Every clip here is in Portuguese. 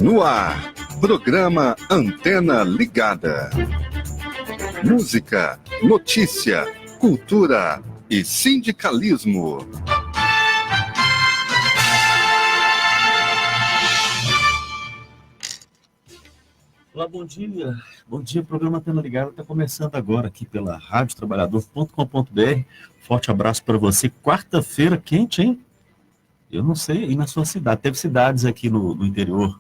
No ar, programa Antena Ligada. Música, notícia, cultura e sindicalismo. Olá, bom dia. Bom dia, o programa Antena Ligada está começando agora aqui pela radiotrabalhador.com.br. Forte abraço para você. Quarta-feira quente, hein? Eu não sei aí na sua cidade. Teve cidades aqui no interior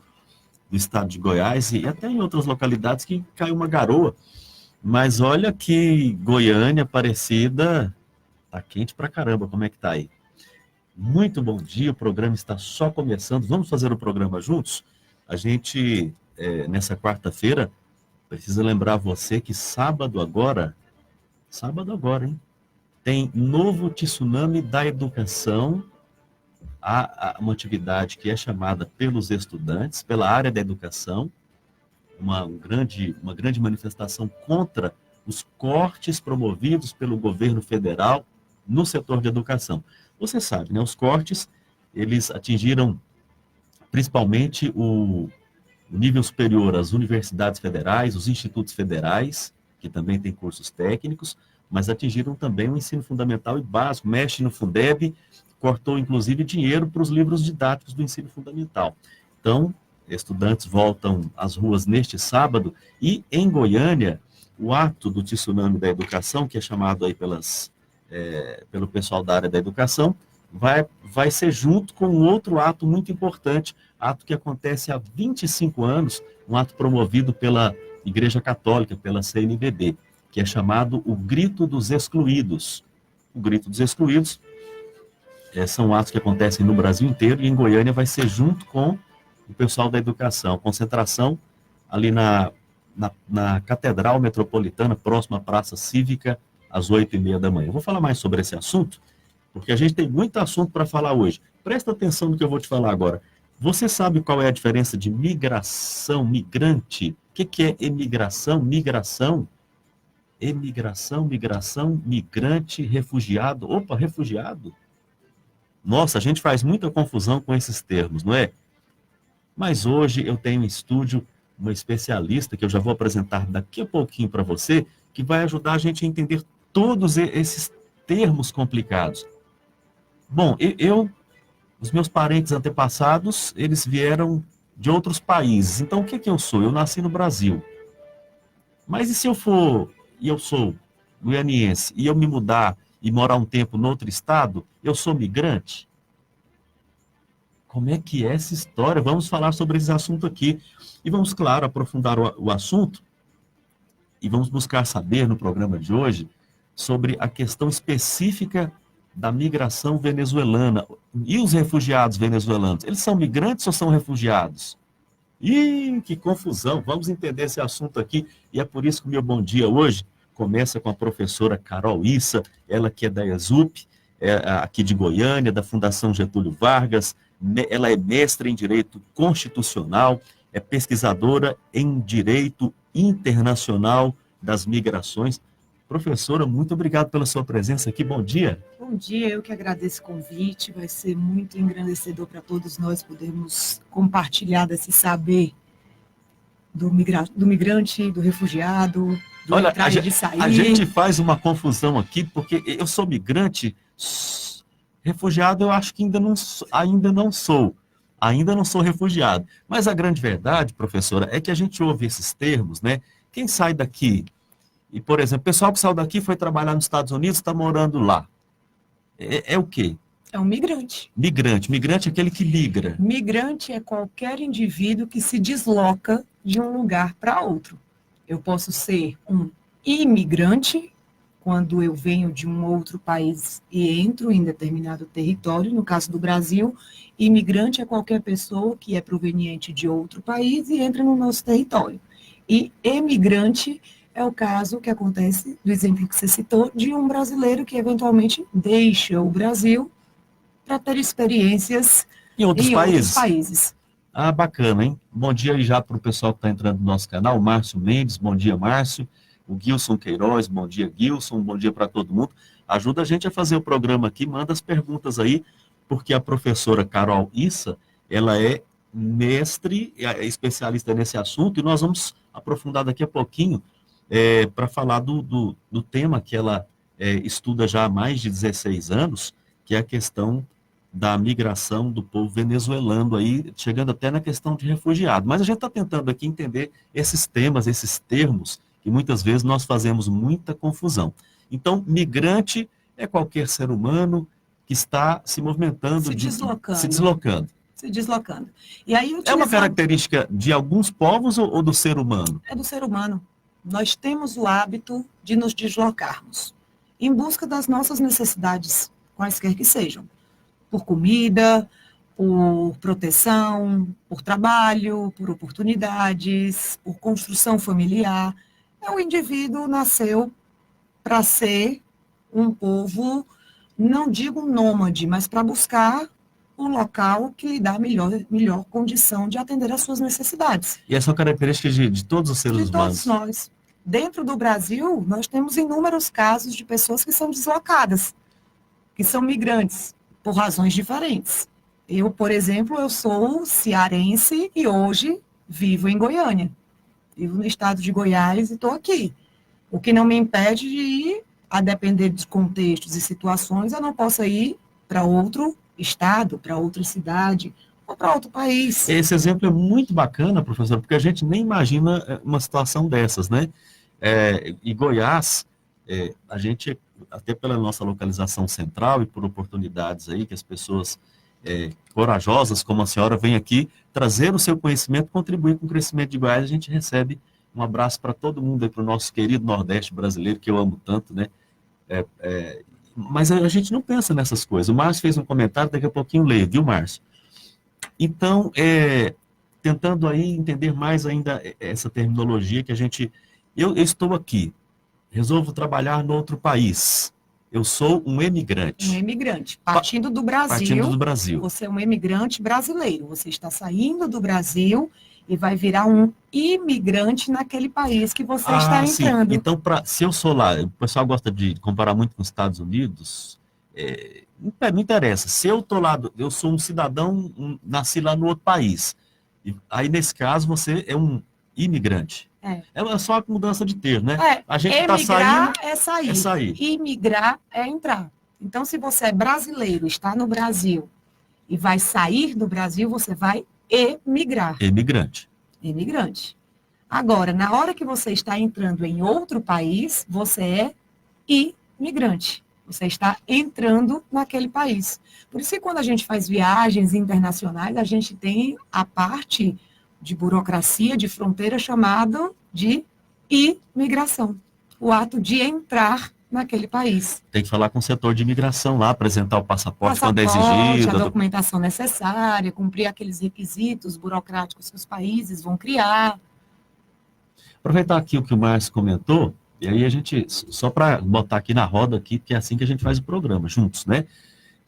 do estado de Goiás e até em outras localidades que caiu uma garoa. Mas olha que Goiânia, Aparecida, tá quente pra caramba. Como é que tá aí? Muito bom dia, o programa está só começando. Vamos fazer o programa juntos? A gente, nessa quarta-feira, precisa lembrar você que sábado agora, hein? Tem novo tsunami da educação, uma atividade que é chamada pelos estudantes, pela área da educação, uma grande manifestação contra os cortes promovidos pelo governo federal no setor de educação. Você sabe, né? Os cortes, eles atingiram principalmente o nível superior, as universidades federais, os institutos federais, que também têm cursos técnicos, mas atingiram também o ensino fundamental e básico, mexe no Fundeb, cortou inclusive dinheiro para os livros didáticos do ensino fundamental. Então, estudantes voltam às ruas neste sábado e em Goiânia, o ato do tsunami da educação, que é chamado aí pelo pessoal da área da educação, vai ser junto com um outro ato muito importante, ato que acontece há 25 anos, um ato promovido pela Igreja Católica, pela CNBB, que é chamado o Grito dos Excluídos. O Grito dos Excluídos são atos que acontecem no Brasil inteiro e em Goiânia vai ser junto com o pessoal da educação. Concentração ali na Catedral Metropolitana, próxima à Praça Cívica, às 8h30 da manhã. Eu vou falar mais sobre esse assunto, porque a gente tem muito assunto para falar hoje. Presta atenção no que eu vou te falar agora. Você sabe qual é a diferença de migração, migrante? O que é emigração, migração? Emigração, migração, migrante, refugiado. Opa, refugiado? Nossa, a gente faz muita confusão com esses termos, não é? Mas hoje eu tenho em estúdio uma especialista, que eu já vou apresentar daqui a pouquinho para você, que vai ajudar a gente a entender todos esses termos complicados. Bom, os meus parentes antepassados, eles vieram de outros países. Então, o que eu sou? Eu nasci no Brasil. Mas e se eu sou goianiense, e eu me mudar e morar um tempo em outro estado, eu sou migrante? Como é que é essa história? Vamos falar sobre esse assunto aqui. E vamos, claro, aprofundar o assunto e vamos buscar saber no programa de hoje sobre a questão específica da migração venezuelana. E os refugiados venezuelanos, eles são migrantes ou são refugiados? Ih, que confusão! Vamos entender esse assunto aqui e é por isso que o meu bom dia hoje começa com a professora Carol Issa, ela que é da ESUP, aqui de Goiânia, da Fundação Getúlio Vargas. Ela é mestre em Direito Constitucional, é pesquisadora em Direito Internacional das Migrações. Professora, muito obrigado pela sua presença aqui. Bom dia. Bom dia, eu que agradeço o convite. Vai ser muito engrandecedor para todos nós podermos compartilhar desse saber do migrante, do refugiado, do entrada e de sair. A gente faz uma confusão aqui, porque eu sou migrante, refugiado eu acho que ainda não sou refugiado. Mas a grande verdade, professora, é que a gente ouve esses termos, né? Quem sai daqui, e por exemplo, o pessoal que saiu daqui foi trabalhar nos Estados Unidos, está morando lá. É o quê? É um migrante. Migrante é aquele que migra. Migrante é qualquer indivíduo que se desloca de um lugar para outro. Eu posso ser um imigrante, quando eu venho de um outro país e entro em determinado território, no caso do Brasil. Imigrante é qualquer pessoa que é proveniente de outro país e entra no nosso território. E emigrante é o caso que acontece, do exemplo que você citou, de um brasileiro que eventualmente deixa o Brasil para ter experiências Em outros em países? outros países. Ah, bacana, hein? Bom dia aí já para o pessoal que está entrando no nosso canal. O Márcio Mendes, bom dia, Márcio. O Gilson Queiroz, bom dia, Gilson. Bom dia para todo mundo. Ajuda a gente a fazer o programa aqui, manda as perguntas aí, porque a professora Carol Issa, ela é mestre, é especialista nesse assunto, e nós vamos aprofundar daqui a pouquinho para falar do tema que ela estuda já há mais de 16 anos, que é a questão da migração do povo venezuelano aí, chegando até na questão de refugiado. Mas a gente está tentando aqui entender esses temas, esses termos, que muitas vezes nós fazemos muita confusão. Então, migrante é qualquer ser humano que está se movimentando, Se deslocando. se deslocando. Se deslocando. E aí, É uma característica de alguns povos ou do ser humano? É do ser humano. Nós temos o hábito de nos deslocarmos em busca das nossas necessidades, quaisquer que sejam. Por comida, por proteção, por trabalho, por oportunidades, por construção familiar. O indivíduo nasceu para ser um povo, não digo nômade, mas para buscar um local que lhe dá melhor condição de atender às suas necessidades. E essa é uma característica de todos os seres humanos? De todos nós. Dentro do Brasil, nós temos inúmeros casos de pessoas que são deslocadas, que são migrantes, por razões diferentes. Eu, por exemplo, eu sou cearense e hoje vivo em Goiânia. Vivo no estado de Goiás e estou aqui. O que não me impede de ir, a depender dos contextos e situações, eu não possa ir para outro estado, para outra cidade ou para outro país. Esse exemplo é muito bacana, professor, porque a gente nem imagina uma situação dessas, né? E Goiás, a gente, até pela nossa localização central e por oportunidades aí que as pessoas corajosas como a senhora vêm aqui trazer o seu conhecimento, contribuir com o crescimento de Goiás, a gente recebe um abraço para todo mundo aí, para o nosso querido Nordeste brasileiro, que eu amo tanto, né? Mas a gente não pensa nessas coisas. O Márcio fez um comentário, daqui a pouquinho eu leio, viu, Márcio? Então, tentando aí entender mais ainda essa terminologia que a gente... Eu estou aqui, resolvo trabalhar no outro país. Eu sou um emigrante. Um emigrante. Partindo do Brasil. Partindo do Brasil. Você é um emigrante brasileiro. Você está saindo do Brasil e vai virar um imigrante naquele país que você está entrando. Sim. Então, se eu sou lá, o pessoal gosta de comparar muito com os Estados Unidos, não interessa. Se eu estou lá, eu sou um cidadão, nasci lá no outro país. Aí, nesse caso, você é um imigrante. É só uma mudança de termo, né? A gente está saindo. É sair. Imigrar é entrar. Então, se você é brasileiro, está no Brasil e vai sair do Brasil, você vai emigrar. Imigrante. Agora, na hora que você está entrando em outro país, você é imigrante. Você está entrando naquele país. Por isso que quando a gente faz viagens internacionais, a gente tem a parte de burocracia, de fronteira, chamada de imigração. O ato de entrar naquele país. Tem que falar com o setor de imigração lá, apresentar o passaporte quando é exigido. A documentação necessária, cumprir aqueles requisitos burocráticos que os países vão criar. Aproveitar aqui o que o Márcio comentou, e aí a gente, só para botar aqui na roda, aqui, que é assim que a gente faz o programa, juntos, né?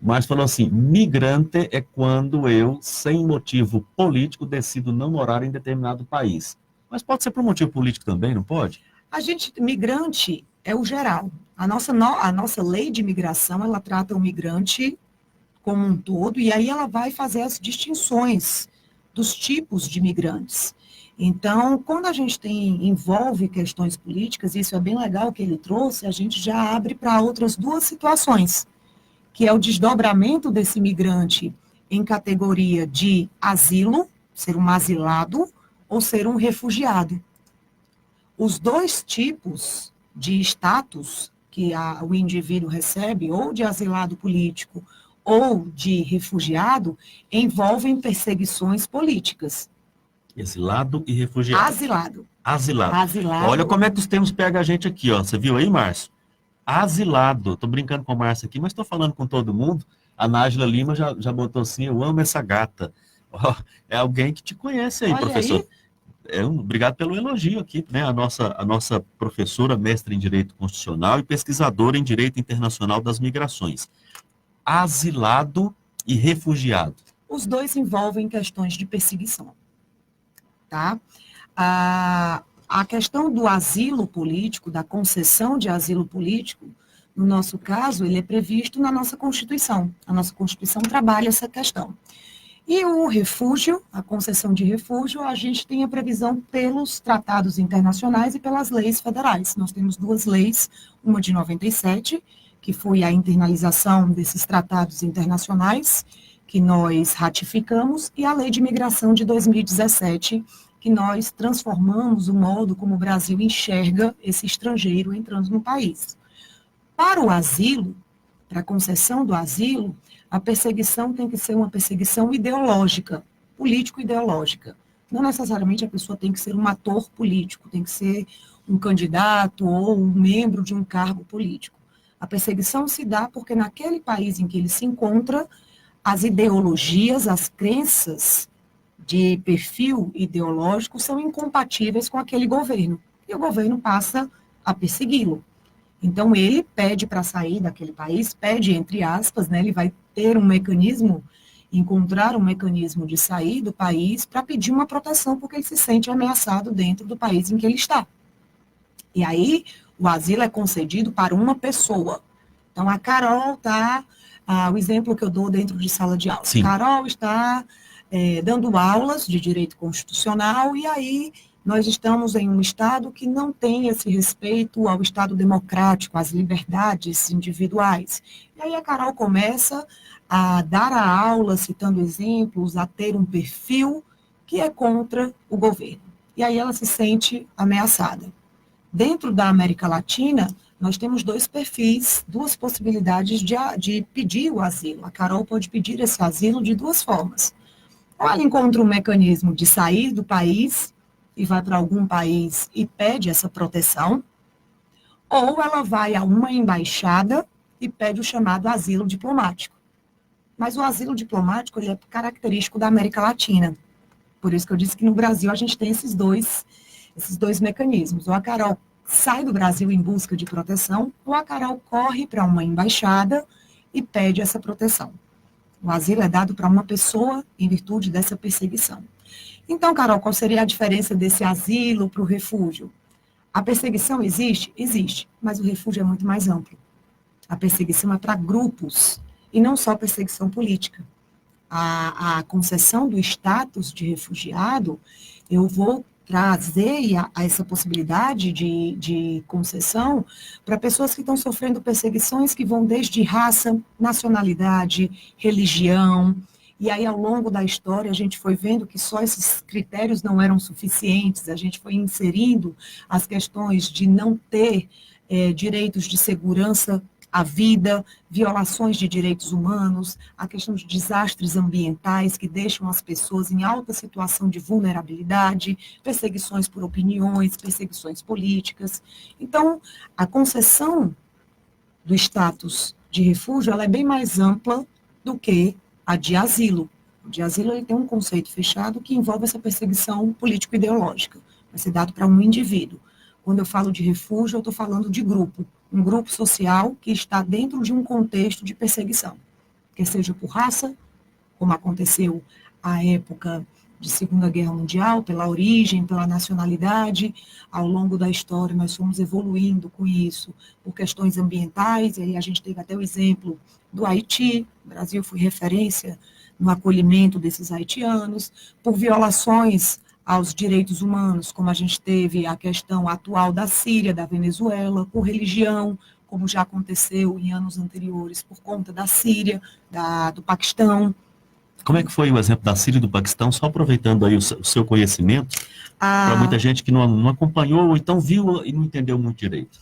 O Márcio falou assim, migrante é quando eu, sem motivo político, decido não morar em determinado país. Mas pode ser por motivo político também, não pode? Migrante é o geral. A nossa lei de imigração, ela trata o migrante como um todo, e aí ela vai fazer as distinções dos tipos de migrantes. Então, quando a gente envolve questões políticas, isso é bem legal que ele trouxe, a gente já abre para outras duas situações, que é o desdobramento desse migrante em categoria de asilo, ser um asilado, ou ser um refugiado. Os dois tipos de status que o indivíduo recebe, ou de asilado político, ou de refugiado, envolvem perseguições políticas. Exilado e refugiado. Asilado. Olha como é que os termos pegam a gente aqui, ó. Você viu aí, Márcio? Asilado. Tô brincando com o Márcio aqui, mas tô falando com todo mundo. A Nájila Lima já botou assim, eu amo essa gata. Oh, é alguém que te conhece aí, olha professor. Aí. Obrigado pelo elogio aqui, né? A nossa professora, mestre em Direito Constitucional e pesquisadora em Direito Internacional das Migrações. Asilado e refugiado. os dois envolvem questões de perseguição, tá? A questão do asilo político, da concessão de asilo político, no nosso caso, ele é previsto na nossa Constituição. A nossa Constituição trabalha essa questão. E o refúgio, a concessão de refúgio, a gente tem a previsão pelos tratados internacionais e pelas leis federais. Nós temos duas leis, uma de 97, que foi a internalização desses tratados internacionais, que nós ratificamos, e a lei de imigração de 2017, que nós transformamos o modo como o Brasil enxerga esse estrangeiro entrando no país. Para o asilo, para a concessão do asilo, a perseguição tem que ser uma perseguição ideológica, político-ideológica. Não necessariamente a pessoa tem que ser um ator político, tem que ser um candidato ou um membro de um cargo político. A perseguição se dá porque naquele país em que ele se encontra, as ideologias, as crenças de perfil ideológico são incompatíveis com aquele governo. E o governo passa a persegui-lo. Então, ele pede para sair daquele país, pede entre aspas, né, ele vai ter um mecanismo, encontrar um mecanismo de sair do país para pedir uma proteção, porque ele se sente ameaçado dentro do país em que ele está. E aí, o asilo é concedido para uma pessoa. Então, a Carol está, o exemplo que eu dou dentro de sala de aula. Sim. Carol está dando aulas de direito constitucional, e aí nós estamos em um Estado que não tem esse respeito ao Estado democrático, às liberdades individuais. E aí a Carol começa a dar a aula, citando exemplos, a ter um perfil que é contra o governo. E aí ela se sente ameaçada. Dentro da América Latina, nós temos dois perfis, duas possibilidades de pedir o asilo. A Carol pode pedir esse asilo de duas formas. Ou ela encontra um mecanismo de sair do país e vai para algum país e pede essa proteção, ou ela vai a uma embaixada e pede o chamado asilo diplomático. Mas o asilo diplomático ele é característico da América Latina. Por isso que eu disse que no Brasil a gente tem esses dois mecanismos. Ou a Carol sai do Brasil em busca de proteção, ou a Carol corre para uma embaixada e pede essa proteção. O asilo é dado para uma pessoa em virtude dessa perseguição. Então, Carol, qual seria a diferença desse asilo para o refúgio? A perseguição existe? Existe, mas o refúgio é muito mais amplo. A perseguição é para grupos, e não só perseguição política. A concessão do status de refugiado, eu vou trazer a essa possibilidade de concessão para pessoas que estão sofrendo perseguições que vão desde raça, nacionalidade, religião. E aí, ao longo da história, a gente foi vendo que só esses critérios não eram suficientes, a gente foi inserindo as questões de não ter direitos de segurança à vida, violações de direitos humanos, a questão de desastres ambientais que deixam as pessoas em alta situação de vulnerabilidade, perseguições por opiniões, perseguições políticas. Então, a concessão do status de refúgio ela é bem mais ampla do que a de asilo. O de asilo ele tem um conceito fechado que envolve essa perseguição político-ideológica. Vai ser dado para um indivíduo. Quando eu falo de refúgio, eu estou falando de grupo. Um grupo social que está dentro de um contexto de perseguição. Quer seja por raça, como aconteceu à época de Segunda Guerra Mundial, pela origem, pela nacionalidade. Ao longo da história, nós fomos evoluindo com isso por questões ambientais, e aí a gente teve até o exemplo do Haiti. O Brasil foi referência no acolhimento desses haitianos, por violações aos direitos humanos, como a gente teve a questão atual da Síria, da Venezuela, por religião, como já aconteceu em anos anteriores, por conta da Síria, do Paquistão. Como é que foi o exemplo da Síria e do Paquistão? Só aproveitando aí o seu conhecimento, para muita gente que não acompanhou, ou então viu e não entendeu muito direito.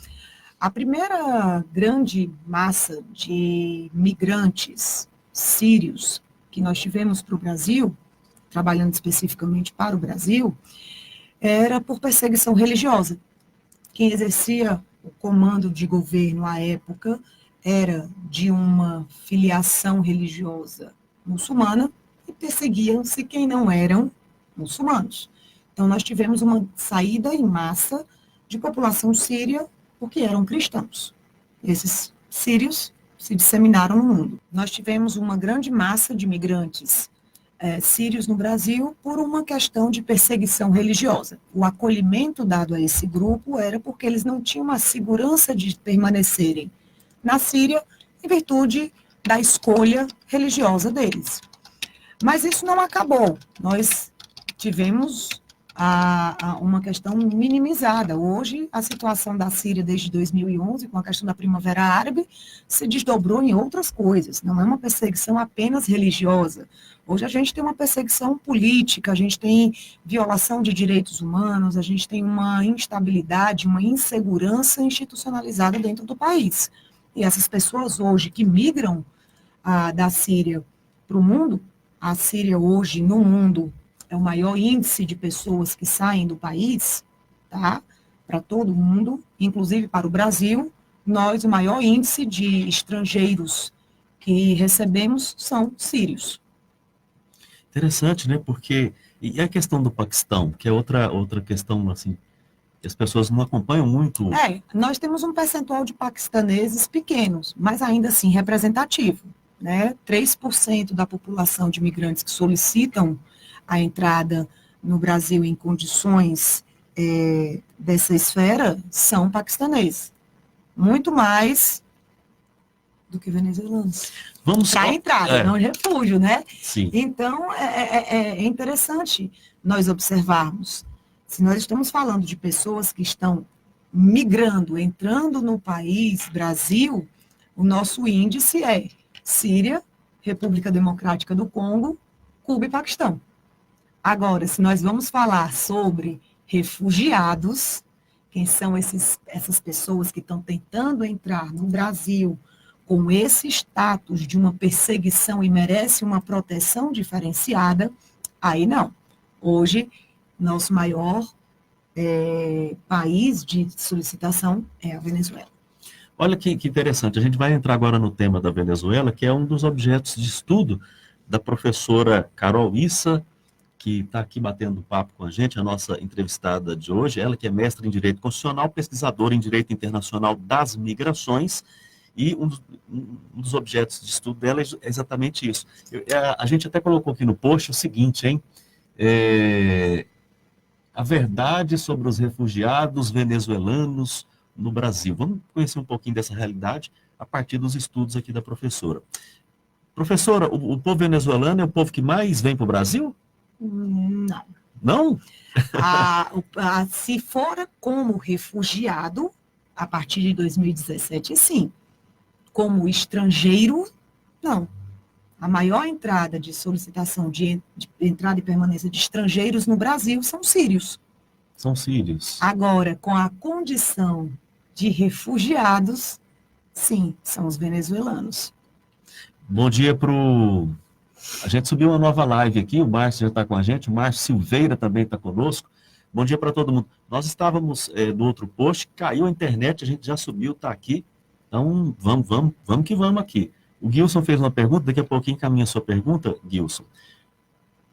A primeira grande massa de migrantes sírios que nós tivemos para o Brasil, trabalhando especificamente para o Brasil, era por perseguição religiosa. Quem exercia o comando de governo à época era de uma filiação religiosa muçulmana e perseguiam-se quem não eram muçulmanos. Então, nós tivemos uma saída em massa de população síria porque eram cristãos. Esses sírios se disseminaram no mundo. Nós tivemos uma grande massa de migrantes sírios no Brasil por uma questão de perseguição religiosa. O acolhimento dado a esse grupo era porque eles não tinham a segurança de permanecerem na Síria em virtude da escolha religiosa deles. Mas isso não acabou. Nós tivemos uma questão minimizada. Hoje, a situação da Síria desde 2011, com a questão da Primavera Árabe, se desdobrou em outras coisas. Não é uma perseguição apenas religiosa. Hoje a gente tem uma perseguição política, a gente tem violação de direitos humanos, a gente tem uma instabilidade, uma insegurança institucionalizada dentro do país. E essas pessoas hoje que migram da Síria para o mundo, a Síria hoje no mundo é o maior índice de pessoas que saem do país, tá? Para todo mundo, inclusive para o Brasil, nós, o maior índice de estrangeiros que recebemos são sírios. Interessante, né? Porque, e a questão do Paquistão, que é outra questão, assim, que as pessoas não acompanham muito. Nós temos um percentual de paquistaneses pequenos, mas ainda assim representativo, né? 3% da população de imigrantes que solicitam a entrada no Brasil em condições dessa esfera são paquistaneses. Muito mais do que venezuelanos. Para entrada, não refúgio, né? Sim. Então, é interessante nós observarmos. Se nós estamos falando de pessoas que estão migrando, entrando no país, Brasil, o nosso índice é Síria, República Democrática do Congo, Cuba e Paquistão. Agora, se nós vamos falar sobre refugiados, quem são essas pessoas que estão tentando entrar no Brasil com esse status de uma perseguição e merece uma proteção diferenciada, aí não. Hoje, nosso maior país de solicitação é a Venezuela. Olha que interessante, a gente vai entrar agora no tema da Venezuela, que é um dos objetos de estudo da professora Carol Issa, que está aqui batendo papo com a gente, a nossa entrevistada de hoje, ela que é mestre em Direito Constitucional, pesquisadora em Direito Internacional das Migrações, e um dos objetos de estudo dela é exatamente isso. A gente até colocou aqui no post o seguinte, hein? A verdade sobre os refugiados venezuelanos no Brasil. Vamos conhecer um pouquinho dessa realidade a partir dos estudos aqui da professora. Professora, o povo venezuelano é o povo que mais vem para o Brasil? Não. Não? Se for como refugiado, a partir de 2017, sim. Como estrangeiro, não. A maior entrada de solicitação de entrada e permanência de estrangeiros no Brasil são sírios. São sírios. Agora, com a condição de refugiados, sim, são os venezuelanos. Bom dia para A gente subiu uma nova live aqui, o Márcio já está com a gente, o Márcio Silveira também está conosco. Bom dia para todo mundo. Nós estávamos no outro post, caiu a internet, a gente já subiu, está aqui. Então, vamos que vamos aqui. O Gilson fez uma pergunta, daqui a pouquinho encaminha a sua pergunta, Gilson.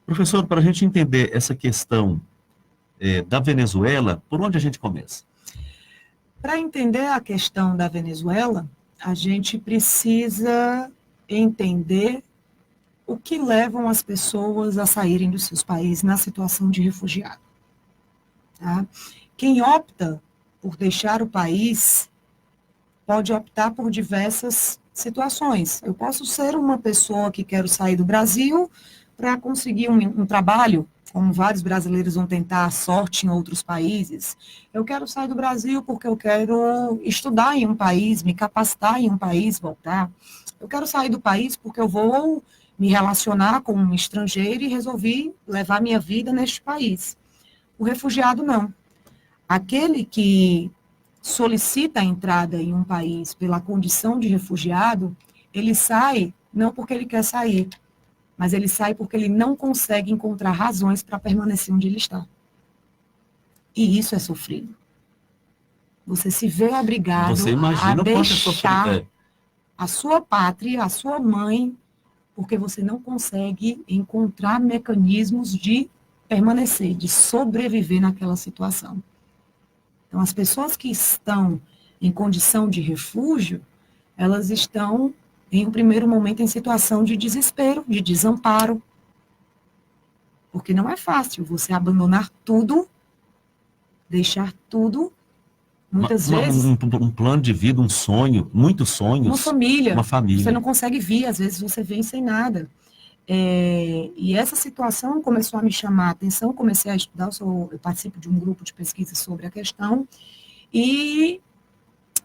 Professor, para a gente entender essa questão da Venezuela, por onde a gente começa? Para entender a questão da Venezuela, a gente precisa entender o que levam as pessoas a saírem dos seus países na situação de refugiado. Tá? Quem opta por deixar o país pode optar por diversas situações. Eu posso ser uma pessoa que quero sair do Brasil para conseguir um trabalho, como vários brasileiros vão tentar a sorte em outros países. Eu quero sair do Brasil porque eu quero estudar em um país, me capacitar em um país, voltar. Eu quero sair do país porque eu vou me relacionar com um estrangeiro e resolvi levar minha vida neste país. O refugiado não. Aquele que solicita a entrada em um país pela condição de refugiado, ele sai não porque ele quer sair, mas ele sai porque ele não consegue encontrar razões para permanecer onde ele está. E isso é sofrido. Você se vê obrigado a deixar a sua pátria, a sua mãe, porque você não consegue encontrar mecanismos de permanecer, de sobreviver naquela situação. Então, as pessoas que estão em condição de refúgio, elas estão, em um primeiro momento, em situação de desespero, de desamparo, Porque não é fácil você abandonar tudo, deixar tudo, muitas vezes, Um plano de vida, um sonho, muitos sonhos. uma família. Uma família. Você não consegue vir, às vezes você vem sem nada. E essa situação começou a me chamar a atenção, comecei a estudar, eu participo de um grupo de pesquisa sobre a questão, e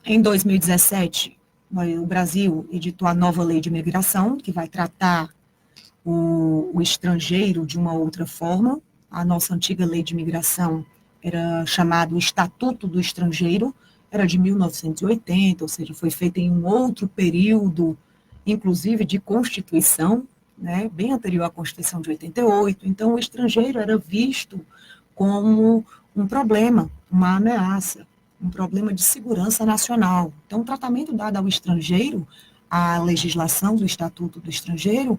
em 2017, o Brasil editou a nova lei de imigração, que vai tratar o estrangeiro de uma outra forma. A nossa antiga lei de imigração era chamado Estatuto do Estrangeiro, era de 1980, ou seja, foi feita em um outro período, inclusive de Constituição, né, bem anterior à Constituição de 88. Então, o estrangeiro era visto como um problema, uma ameaça, um problema de segurança nacional. Então, o tratamento dado ao estrangeiro, a legislação do Estatuto do Estrangeiro,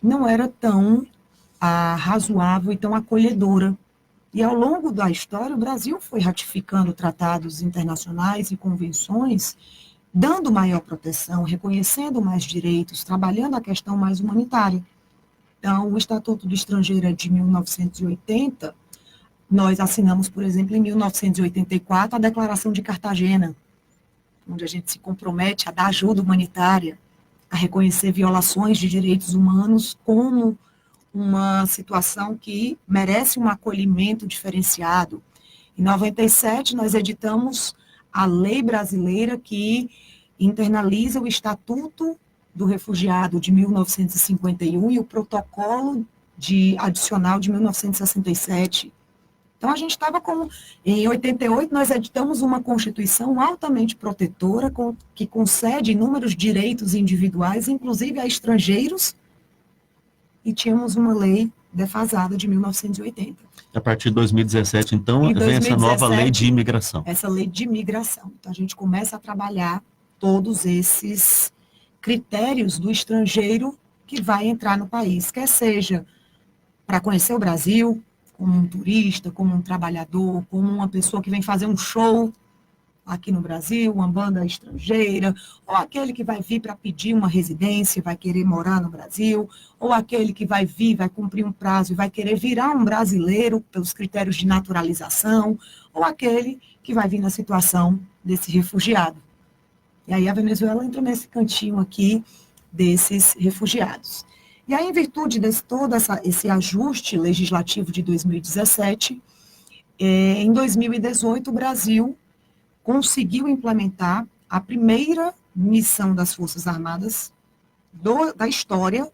não era tão razoável e tão acolhedora. E ao longo da história, o Brasil foi ratificando tratados internacionais e convenções, dando maior proteção, reconhecendo mais direitos, trabalhando a questão mais humanitária. Então, o Estatuto do Estrangeiro é de 1980, nós assinamos, por exemplo, em 1984, a Declaração de Cartagena, onde a gente se compromete a dar ajuda humanitária, a reconhecer violações de direitos humanos como uma situação que merece um acolhimento diferenciado. Em 97, nós editamos a lei brasileira que internaliza o Estatuto do Refugiado de 1951 e o protocolo adicional de 1967. Então, a gente estava em 88, nós editamos uma Constituição altamente protetora, que concede inúmeros direitos individuais, inclusive a estrangeiros, e tínhamos uma lei defasada de 1980. A partir de 2017, então, vem essa nova lei de imigração. Essa lei de imigração. Então, a gente começa a trabalhar todos esses critérios do estrangeiro que vai entrar no país, quer seja para conhecer o Brasil, como um turista, como um trabalhador, como uma pessoa que vem fazer um show aqui no Brasil, uma banda estrangeira, ou aquele que vai vir para pedir uma residência, vai querer morar no Brasil, ou aquele que vai vir, vai cumprir um prazo e vai querer virar um brasileiro pelos critérios de naturalização, ou aquele que vai vir na situação desse refugiado. E aí a Venezuela entra nesse cantinho aqui desses refugiados. E aí, em virtude de todo esse ajuste legislativo de 2017, em 2018, o Brasil conseguiu implementar a primeira missão das Forças Armadas da história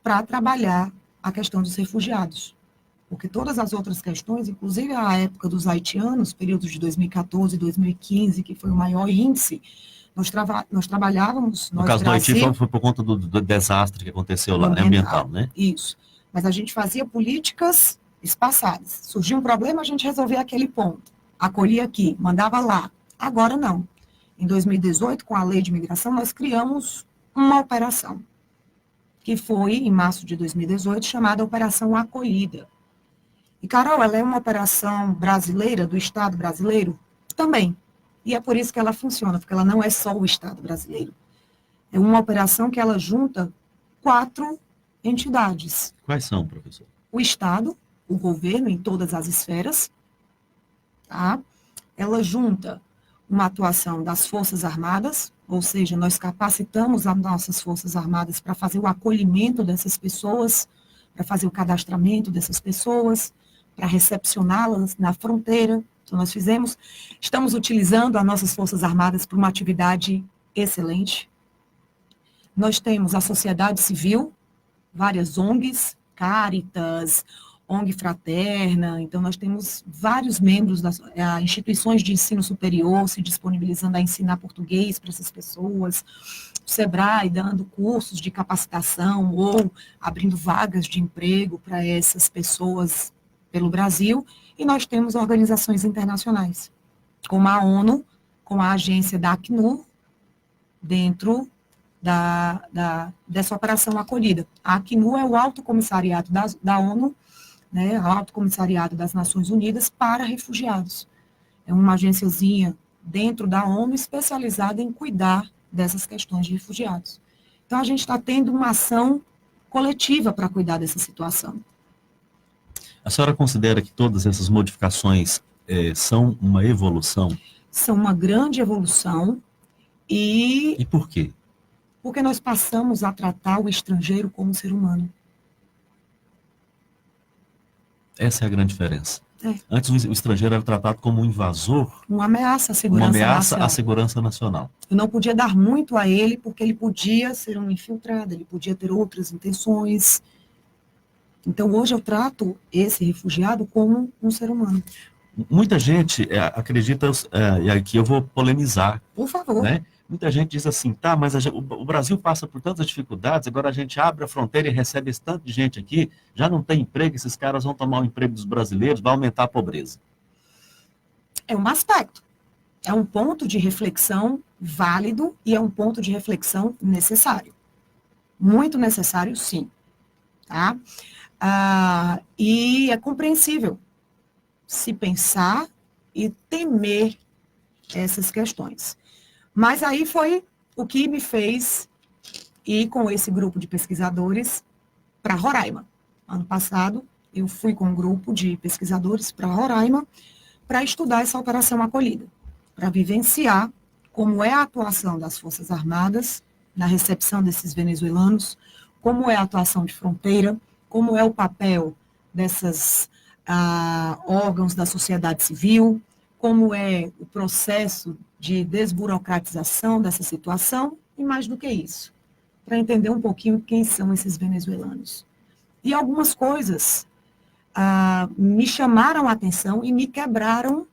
para trabalhar a questão dos refugiados. Porque todas as outras questões, inclusive a época dos haitianos, períodos de 2014 e 2015, que foi o maior índice, nós trabalhávamos... No caso do Haiti, foi por conta do desastre que aconteceu lá, ambiental, né? Isso. Mas a gente fazia políticas espaçadas. Surgia um problema, a gente resolvia aquele ponto. Acolhia aqui, mandava lá. Agora não. Em 2018, com a lei de imigração, nós criamos uma operação, que foi, em março de 2018, chamada Operação Acolhida. E, Carol, ela é uma operação brasileira, do Estado brasileiro? Também. E é por isso que ela funciona, porque ela não é só o Estado brasileiro. É uma operação que ela junta 4 entidades. Quais são, professor? O Estado, o governo, em todas as esferas. Tá? Ela junta uma atuação das Forças Armadas, ou seja, nós capacitamos as nossas Forças Armadas para fazer o acolhimento dessas pessoas, para fazer o cadastramento dessas pessoas, para recepcioná-las na fronteira. Então, nós estamos utilizando as nossas Forças Armadas para uma atividade excelente. Nós temos a sociedade civil, várias ONGs, Caritas, ONG Fraterna, então nós temos vários membros das instituições de ensino superior se disponibilizando a ensinar português para essas pessoas, o SEBRAE dando cursos de capacitação ou abrindo vagas de emprego para essas pessoas pelo Brasil, e nós temos organizações internacionais, como a ONU, com a agência da Acnur, dentro dessa operação acolhida. A Acnur é o Alto Comissariado da ONU, né, o Alto Comissariado das Nações Unidas para refugiados. É uma agênciazinha dentro da ONU especializada em cuidar dessas questões de refugiados. Então, a gente está tendo uma ação coletiva para cuidar dessa situação. A senhora considera que todas essas modificações são uma evolução? São uma grande evolução E por quê? porque nós passamos a tratar o estrangeiro como ser humano. Essa é a grande diferença. É. Antes o estrangeiro era tratado como um invasor, Uma ameaça à uma segurança ameaça nacional. à segurança nacional. Eu não podia dar muito a ele, porque ele podia ser um infiltrado, ele podia ter outras intenções. Então, hoje eu trato esse refugiado como um ser humano. Muita gente acredita, e aqui eu vou polemizar, Por favor. né? Muita gente diz assim, tá, mas o Brasil passa por tantas dificuldades, agora a gente abre a fronteira e recebe esse tanto de gente aqui, já não tem emprego, esses caras vão tomar o emprego dos brasileiros, vai aumentar a pobreza. É um aspecto. É um ponto de reflexão válido e é um ponto de reflexão necessário. Muito necessário, sim. Tá? E é compreensível se pensar e temer essas questões. Mas aí foi o que me fez ir com esse grupo de pesquisadores para Roraima. Ano passado, eu fui com um grupo de pesquisadores para Roraima para estudar essa operação acolhida, para vivenciar como é a atuação das Forças Armadas na recepção desses venezuelanos, como é a atuação de fronteira, como é o papel desses órgãos da sociedade civil, como é o processo de desburocratização dessa situação, e mais do que isso, para entender um pouquinho quem são esses venezuelanos. E algumas coisas me chamaram a atenção e me quebraram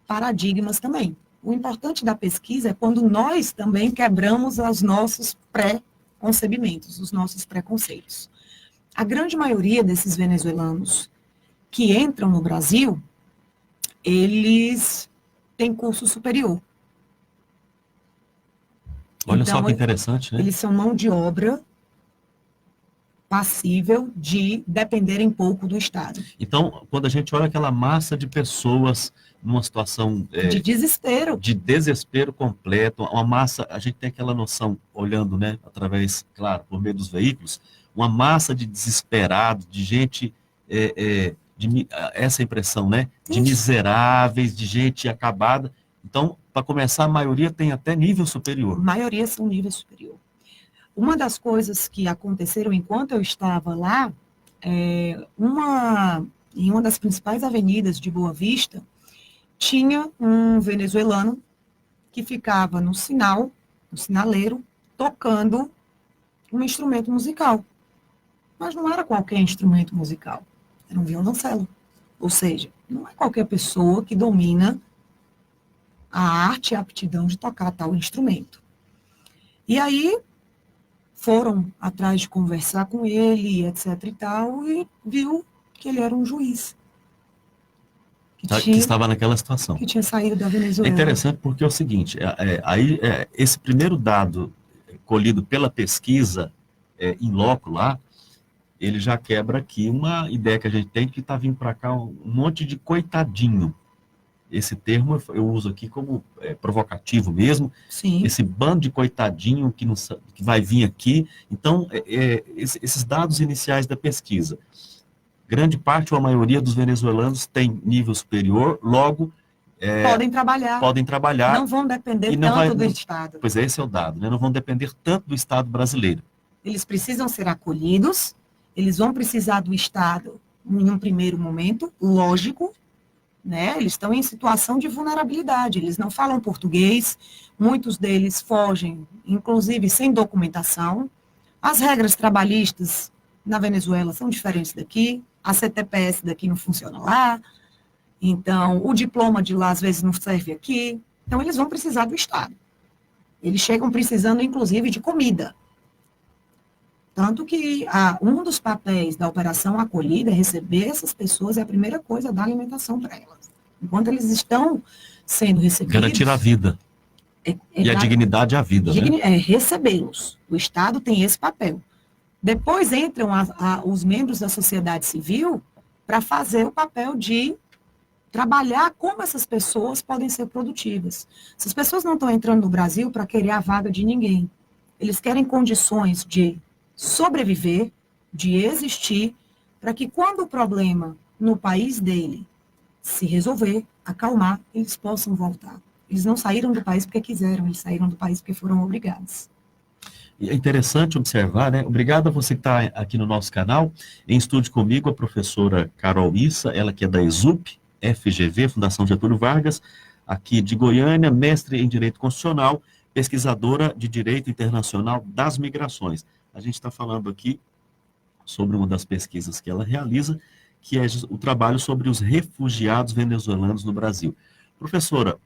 paradigmas também. O importante da pesquisa é quando nós também quebramos os nossos pré-concebimentos, os nossos preconceitos. A grande maioria desses venezuelanos que entram no Brasil, eles têm curso superior. Olha Então, só que interessante, né? Eles são mão de obra passível de dependerem pouco do Estado. Então, quando a gente olha aquela massa de pessoas numa situação de desespero. De desespero completo, uma massa, a gente tem aquela noção, olhando, né, através, claro, por meio dos veículos, uma massa de desesperado, de gente, essa impressão, né, de miseráveis, de gente acabada. Então, para começar, a maioria tem até nível superior. A maioria são nível superior. Uma das coisas que aconteceram enquanto eu estava lá, em uma das principais avenidas de Boa Vista, tinha um venezuelano que ficava no sinaleiro, tocando um instrumento musical. Mas não era qualquer instrumento musical, era um violoncelo. Ou seja, não é qualquer pessoa que domina a arte e a aptidão de tocar tal instrumento. E aí foram atrás de conversar com ele, etc e tal, e viu que ele era um juiz. Que estava naquela situação. Que tinha saído da Venezuela. É interessante porque é o seguinte, esse primeiro dado colhido pela pesquisa em loco lá, ele já quebra aqui uma ideia que a gente tem, que está vindo para cá um monte de coitadinho. Esse termo eu uso aqui como provocativo mesmo. Sim. Esse bando de coitadinho que vai vir aqui. Então, esses dados iniciais da pesquisa. Grande parte ou a maioria dos venezuelanos tem nível superior, logo... podem trabalhar. Não vão depender tanto do Estado. Pois é, esse é o dado, né? Não vão depender tanto do Estado brasileiro. Eles precisam ser acolhidos, eles vão precisar do Estado em um primeiro momento, lógico, né? Eles estão em situação de vulnerabilidade, eles não falam português, muitos deles fogem, inclusive sem documentação. As regras trabalhistas na Venezuela são diferentes daqui, a CTPS daqui não funciona lá, então o diploma de lá às vezes não serve aqui, então eles vão precisar do Estado. Eles chegam precisando, inclusive, de comida. Tanto que um dos papéis da operação acolhida é receber essas pessoas, é a primeira coisa, dar alimentação para elas. Enquanto eles estão sendo recebidos... Garantir a vida. E a dignidade à vida, né? É recebê-los. O Estado tem esse papel. Depois entram os membros da sociedade civil para fazer o papel de trabalhar como essas pessoas podem ser produtivas. Essas pessoas não estão entrando no Brasil para querer a vaga de ninguém. Eles querem condições de sobreviver, de existir, para que quando o problema no país dele se resolver, acalmar, eles possam voltar. Eles não saíram do país porque quiseram, eles saíram do país porque foram obrigados. E é interessante observar, né? Obrigado a você que está aqui no nosso canal. Em estúdio comigo, a professora Carol Issa, ela que é da ESUP, FGV, Fundação Getúlio Vargas, aqui de Goiânia, mestre em Direito Constitucional, pesquisadora de Direito Internacional das Migrações. A gente está falando aqui sobre uma das pesquisas que ela realiza, que é o trabalho sobre os refugiados venezuelanos no Brasil. Professora,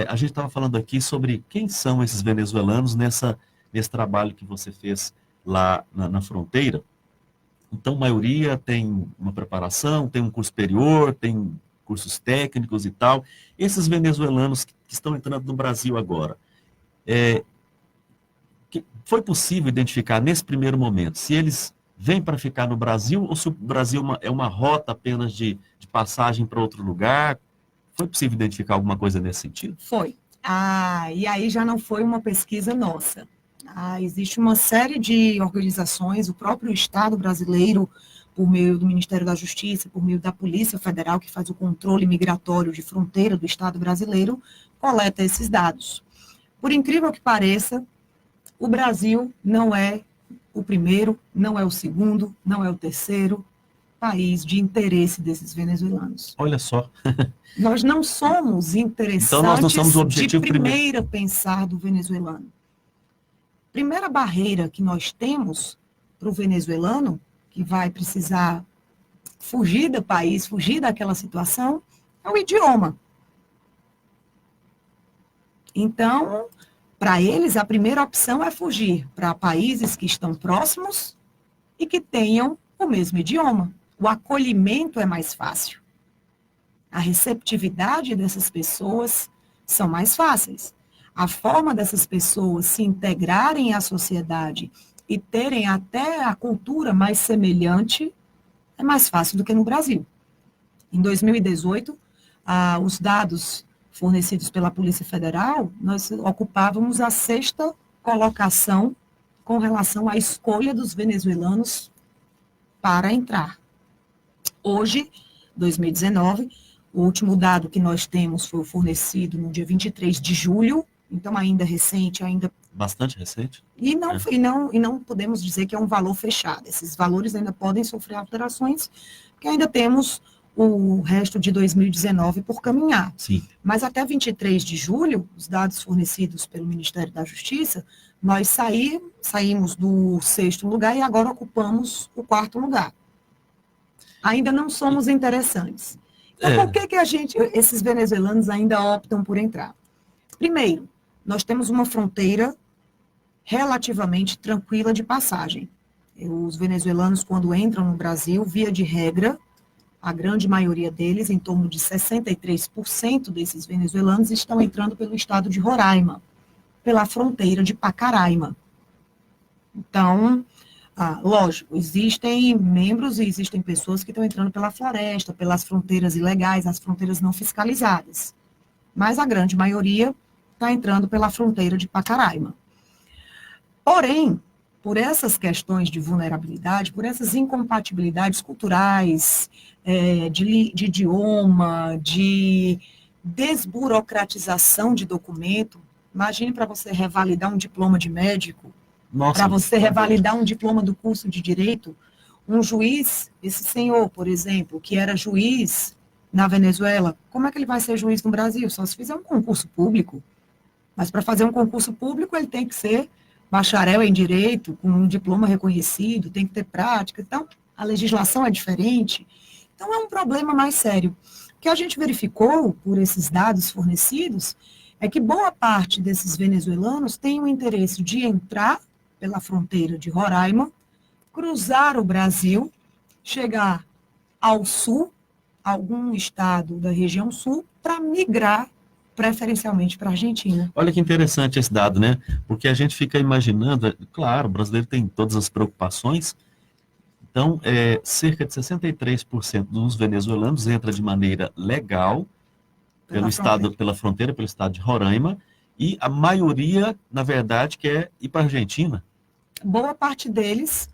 a gente estava falando aqui sobre quem são esses venezuelanos nesse trabalho que você fez lá na fronteira. Então, a maioria tem uma preparação, tem um curso superior, tem cursos técnicos e tal. Esses venezuelanos que estão entrando no Brasil agora, foi possível identificar nesse primeiro momento se eles vêm para ficar no Brasil ou se o Brasil é uma rota apenas de passagem para outro lugar? Foi possível identificar alguma coisa nesse sentido? Foi. E aí já não foi uma pesquisa nossa. Existe uma série de organizações, o próprio Estado brasileiro, por meio do Ministério da Justiça, por meio da Polícia Federal, que faz o controle migratório de fronteira do Estado brasileiro, coleta esses dados. Por incrível que pareça, o Brasil não é o primeiro, não é o segundo, não é o terceiro país de interesse desses venezuelanos. Olha só. Nós não somos interessantes então nós não somos o objetivo de primeira pensar do venezuelano. Primeira barreira que nós temos para o venezuelano, que vai precisar fugir do país, fugir daquela situação, é o idioma. Então, para eles, a primeira opção é fugir para países que estão próximos e que tenham o mesmo idioma. O acolhimento é mais fácil. A receptividade dessas pessoas são mais fáceis. A forma dessas pessoas se integrarem à sociedade e terem até a cultura mais semelhante é mais fácil do que no Brasil. Em 2018, os dados fornecidos pela Polícia Federal, nós ocupávamos a 6ª colocação com relação à escolha dos venezuelanos para entrar. Hoje, 2019, o último dado que nós temos foi fornecido no dia 23 de julho, então ainda recente, ainda... Bastante recente. E não podemos dizer que é um valor fechado. Esses valores ainda podem sofrer alterações, porque ainda temos o resto de 2019 por caminhar. Sim. Mas até 23 de julho, os dados fornecidos pelo Ministério da Justiça, nós saímos do 6º lugar e agora ocupamos o 4º lugar. Ainda não somos interessantes. Então, por que esses venezuelanos ainda optam por entrar? Primeiro, nós temos uma fronteira relativamente tranquila de passagem. Os venezuelanos, quando entram no Brasil, via de regra, a grande maioria deles, em torno de 63% desses venezuelanos, estão entrando pelo estado de Roraima, pela fronteira de Pacaraima. Então, lógico, existem membros e existem pessoas que estão entrando pela floresta, pelas fronteiras ilegais, as fronteiras não fiscalizadas. Mas a grande maioria está entrando pela fronteira de Pacaraima. Porém, por essas questões de vulnerabilidade, por essas incompatibilidades culturais, de idioma, de desburocratização de documento, imagine para você revalidar um diploma de médico, para você revalidar um diploma do curso de Direito, um juiz, esse senhor, por exemplo, que era juiz na Venezuela, como é que ele vai ser juiz no Brasil? Só se fizer um concurso público. Mas para fazer um concurso público, ele tem que ser bacharel em Direito, com um diploma reconhecido, tem que ter prática. Então, a legislação é diferente. Então, é um problema mais sério. O que a gente verificou, por esses dados fornecidos, é que boa parte desses venezuelanos tem o interesse de entrar pela fronteira de Roraima, cruzar o Brasil, chegar ao sul, algum estado da região sul, para migrar preferencialmente para a Argentina. Olha que interessante esse dado, né? Porque a gente fica imaginando, claro, o brasileiro tem todas as preocupações, então cerca de 63% dos venezuelanos entra de maneira legal pela fronteira, pelo estado de Roraima, e a maioria, na verdade, quer ir para a Argentina. Boa parte deles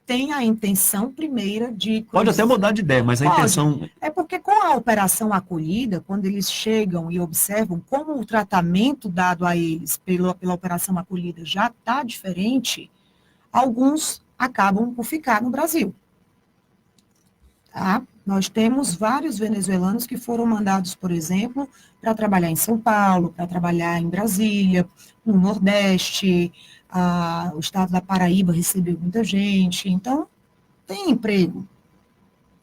tem a intenção primeira de... Pode até mudar de ideia, mas a Pode. intenção... É porque com a operação acolhida, quando eles chegam e observam como o tratamento dado a eles pela operação acolhida já está diferente, alguns acabam por ficar no Brasil. Tá? Nós temos vários venezuelanos que foram mandados, por exemplo, para trabalhar em São Paulo, para trabalhar em Brasília, no Nordeste, o estado da Paraíba recebeu muita gente. Então, tem emprego.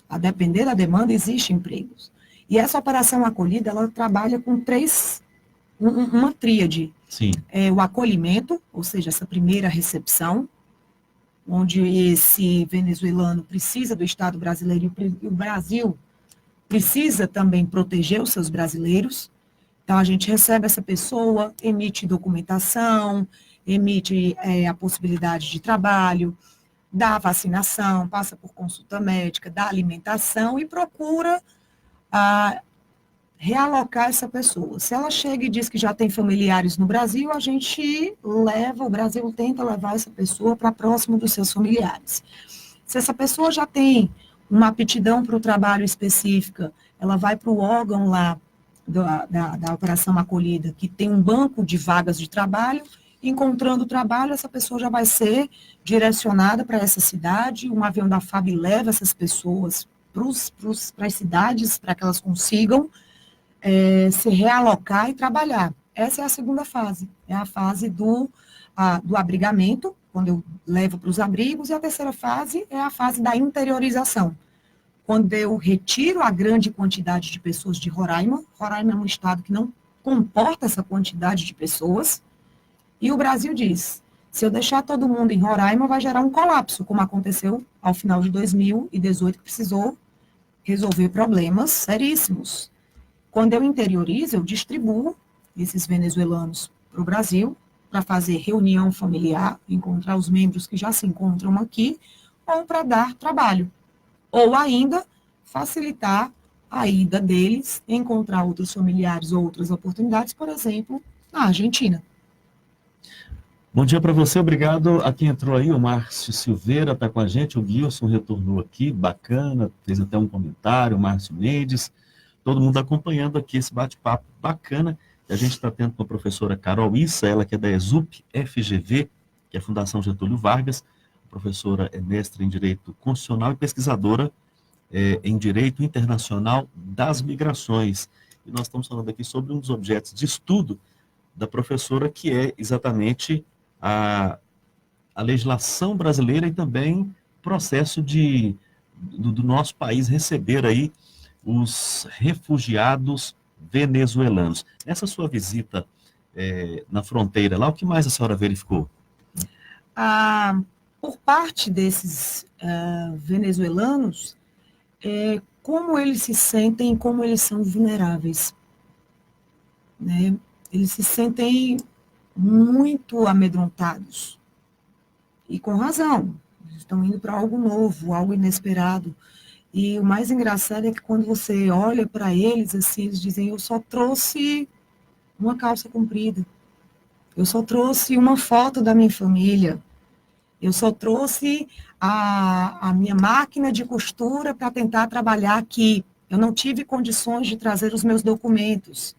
A depender da demanda, existem empregos. E essa operação acolhida, ela trabalha com uma tríade. Sim. É o acolhimento, ou seja, essa primeira recepção, onde esse venezuelano precisa do Estado brasileiro e o Brasil precisa também proteger os seus brasileiros. Então, a gente recebe essa pessoa, emite documentação, emite a possibilidade de trabalho, dá vacinação, passa por consulta médica, dá alimentação e procura realocar essa pessoa. Se ela chega e diz que já tem familiares no Brasil, a gente o Brasil tenta levar essa pessoa para próximo dos seus familiares. Se essa pessoa já tem uma aptidão para o trabalho específica, ela vai para o órgão lá da operação acolhida, que tem um banco de vagas de trabalho. Encontrando trabalho, essa pessoa já vai ser direcionada para essa cidade, um avião da FAB leva essas pessoas para as cidades, para que elas consigam se realocar e trabalhar. Essa é a segunda fase, é a fase do abrigamento, quando eu levo para os abrigos, e a terceira fase é a fase da interiorização, quando eu retiro a grande quantidade de pessoas de Roraima. Roraima é um estado que não comporta essa quantidade de pessoas, e o Brasil diz, se eu deixar todo mundo em Roraima, vai gerar um colapso, como aconteceu ao final de 2018, que precisou resolver problemas seríssimos. Quando eu interiorizo, eu distribuo esses venezuelanos para o Brasil, para fazer reunião familiar, encontrar os membros que já se encontram aqui, ou para dar trabalho. Ou ainda, facilitar a ida deles, encontrar outros familiares ou outras oportunidades, por exemplo, na Argentina. Bom dia para você, obrigado a quem entrou aí, o Márcio Silveira está com a gente, o Gilson retornou aqui, bacana, fez até um comentário, o Márcio Mendes, todo mundo acompanhando aqui esse bate-papo bacana que a gente está tendo com a professora Carol Issa, ela que é da ESUP FGV, que é a Fundação Getúlio Vargas, a professora é mestre em Direito Constitucional e pesquisadora em Direito Internacional das Migrações. E nós estamos falando aqui sobre um dos objetos de estudo da professora, que é exatamente a legislação brasileira e também o processo do nosso país receber aí os refugiados venezuelanos. Nessa sua visita na fronteira lá, o que mais a senhora verificou? Por parte desses venezuelanos, como eles se sentem, como eles são vulneráveis, né? Eles se sentem muito amedrontados. E com razão. Eles estão indo para algo novo, algo inesperado. E o mais engraçado é que quando você olha para eles, assim, eles dizem, eu só trouxe uma calça comprida. Eu só trouxe uma foto da minha família. Eu só trouxe a minha máquina de costura para tentar trabalhar aqui. Eu não tive condições de trazer os meus documentos.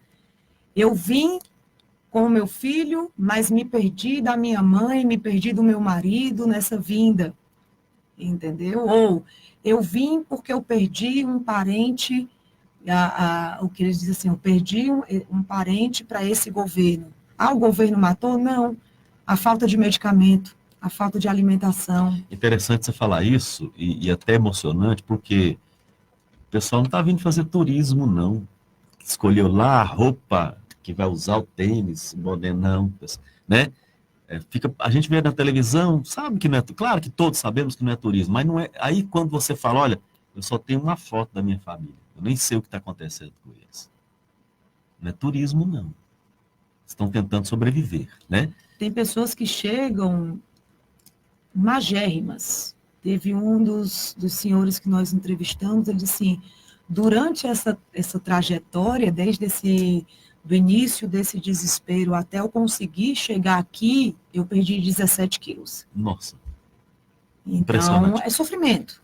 Eu vim com o meu filho, mas me perdi da minha mãe, me perdi do meu marido nessa vinda, entendeu? Ou eu vim porque eu perdi um parente, o que eles dizem assim, eu perdi um parente para esse governo. O governo matou? Não. A falta de medicamento, a falta de alimentação. Interessante você falar isso, e até emocionante, porque o pessoal não está vindo fazer turismo, não. Escolheu lá a roupa que vai usar o tênis, modenão, né? A gente vê na televisão, sabe que não é, claro que todos sabemos que não é turismo, mas não é. Aí quando você fala, olha, eu só tenho uma foto da minha família, eu nem sei o que está acontecendo com eles. Não é turismo, não. Estão tentando sobreviver, né? Tem pessoas que chegam magérrimas. Teve um dos senhores que nós entrevistamos, ele disse assim, durante essa trajetória, desde do início desse desespero até eu conseguir chegar aqui, eu perdi 17 quilos. Nossa. Então, Impressionante. é sofrimento.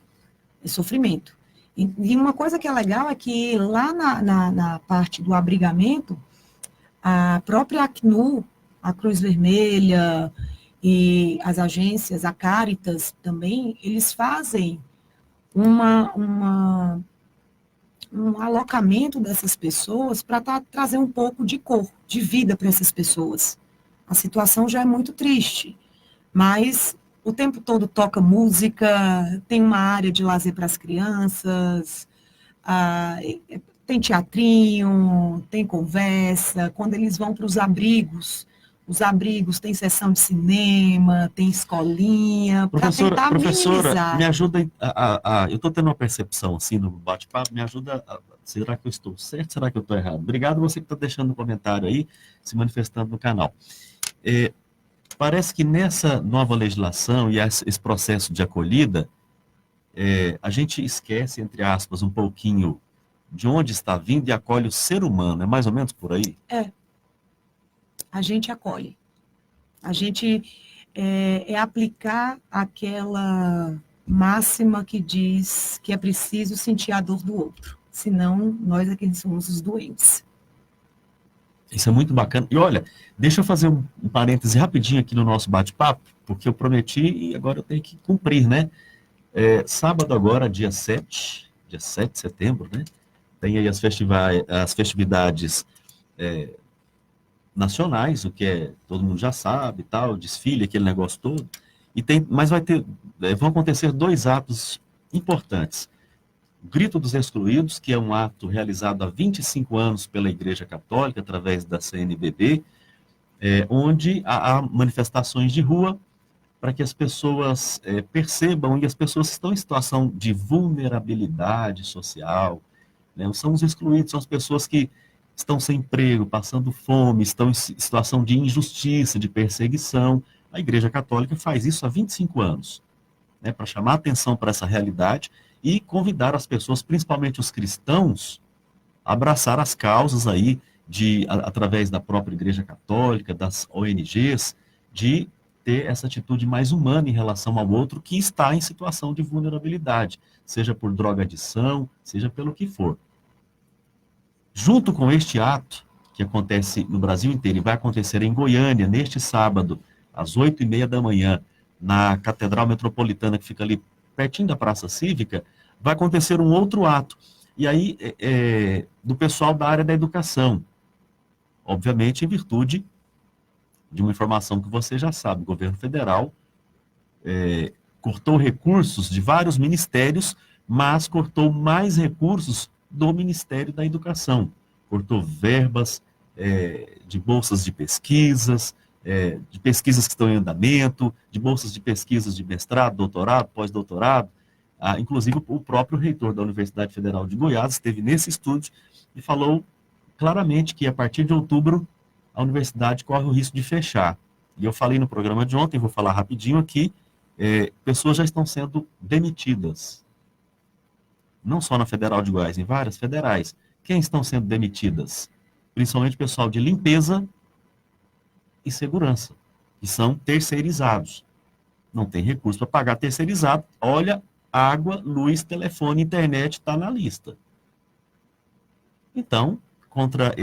É sofrimento. E uma coisa que é legal é que lá na parte do abrigamento, a própria Acnu, a Cruz Vermelha e as agências, a Caritas também, eles fazem um alocamento dessas pessoas para trazer um pouco de cor, de vida para essas pessoas. A situação já é muito triste, mas o tempo todo toca música, tem uma área de lazer para as crianças, tem teatrinho, tem conversa. Quando eles vão para os abrigos tem sessão de cinema, tem escolinha, para tentar Professora, minimizar. me ajuda eu estou tendo uma percepção assim no bate-papo, me ajuda será que eu estou certo, será que eu estou errado? Obrigado você que está deixando um comentário aí, se manifestando no canal. Parece que nessa nova legislação e esse processo de acolhida, a gente esquece, entre aspas, um pouquinho de onde está vindo e acolhe o ser humano, é mais ou menos por aí? A gente acolhe. A gente é aplicar aquela máxima que diz que é preciso sentir a dor do outro, senão nós é que somos os doentes. Isso é muito bacana. E olha, deixa eu fazer um parêntese rapidinho aqui no nosso bate-papo, porque eu prometi e agora eu tenho que cumprir, né? Sábado agora, dia 7 de setembro, né? Tem aí as festividades nacionais, o que todo mundo já sabe, tal, desfile, aquele negócio todo. Mas vão acontecer 2 atos importantes. O Grito dos Excluídos, que é um ato realizado há 25 anos pela Igreja Católica, através da CNBB, onde há manifestações de rua para que as pessoas percebam, e as pessoas que estão em situação de vulnerabilidade social, né, são os excluídos, são as pessoas que estão sem emprego, passando fome, estão em situação de injustiça, de perseguição. A Igreja Católica faz isso há 25 anos, né, para chamar atenção para essa realidade e convidar as pessoas, principalmente os cristãos, a abraçar as causas aí, através da própria Igreja Católica, das ONGs, de ter essa atitude mais humana em relação ao outro que está em situação de vulnerabilidade, seja por drogadição, seja pelo que for. Junto com este ato, que acontece no Brasil inteiro e vai acontecer em Goiânia, neste sábado, às 8h30 da manhã, na Catedral Metropolitana, que fica ali pertinho da Praça Cívica, vai acontecer um outro ato. E aí, do pessoal da área da educação. Obviamente, em virtude de uma informação que você já sabe, o governo federal cortou recursos de vários ministérios, mas cortou mais recursos do Ministério da Educação. Cortou verbas de bolsas de pesquisas, de pesquisas que estão em andamento, de bolsas de pesquisas de mestrado, doutorado, pós-doutorado. Inclusive, o próprio reitor da Universidade Federal de Goiás esteve nesse estúdio e falou claramente que, a partir de outubro, a universidade corre o risco de fechar. E eu falei no programa de ontem, vou falar rapidinho aqui, pessoas já estão sendo demitidas. Não só na Federal de Goiás, em várias federais. Quem estão sendo demitidas? Principalmente pessoal de limpeza e segurança, que são terceirizados. Não tem recurso para pagar terceirizado. Olha, água, luz, telefone, internet está na lista. Então, contra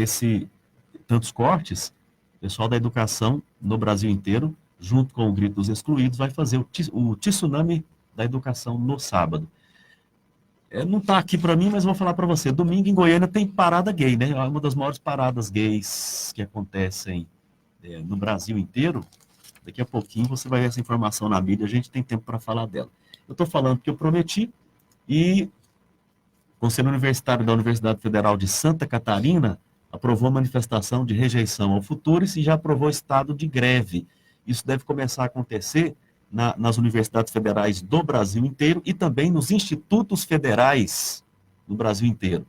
tantos cortes, o pessoal da educação no Brasil inteiro, junto com o Grito dos Excluídos, vai fazer o tsunami da educação no sábado. Não está aqui para mim, mas vou falar para você. Domingo em Goiânia tem parada gay, né? É uma das maiores paradas gays que acontecem no Brasil inteiro. Daqui a pouquinho você vai ver essa informação na mídia, a gente tem tempo para falar dela. Eu estou falando porque eu prometi, e o Conselho Universitário da Universidade Federal de Santa Catarina aprovou a manifestação de rejeição ao Futuris e já aprovou estado de greve. Isso deve começar a acontecer nas universidades federais do Brasil inteiro e também nos institutos federais no Brasil inteiro.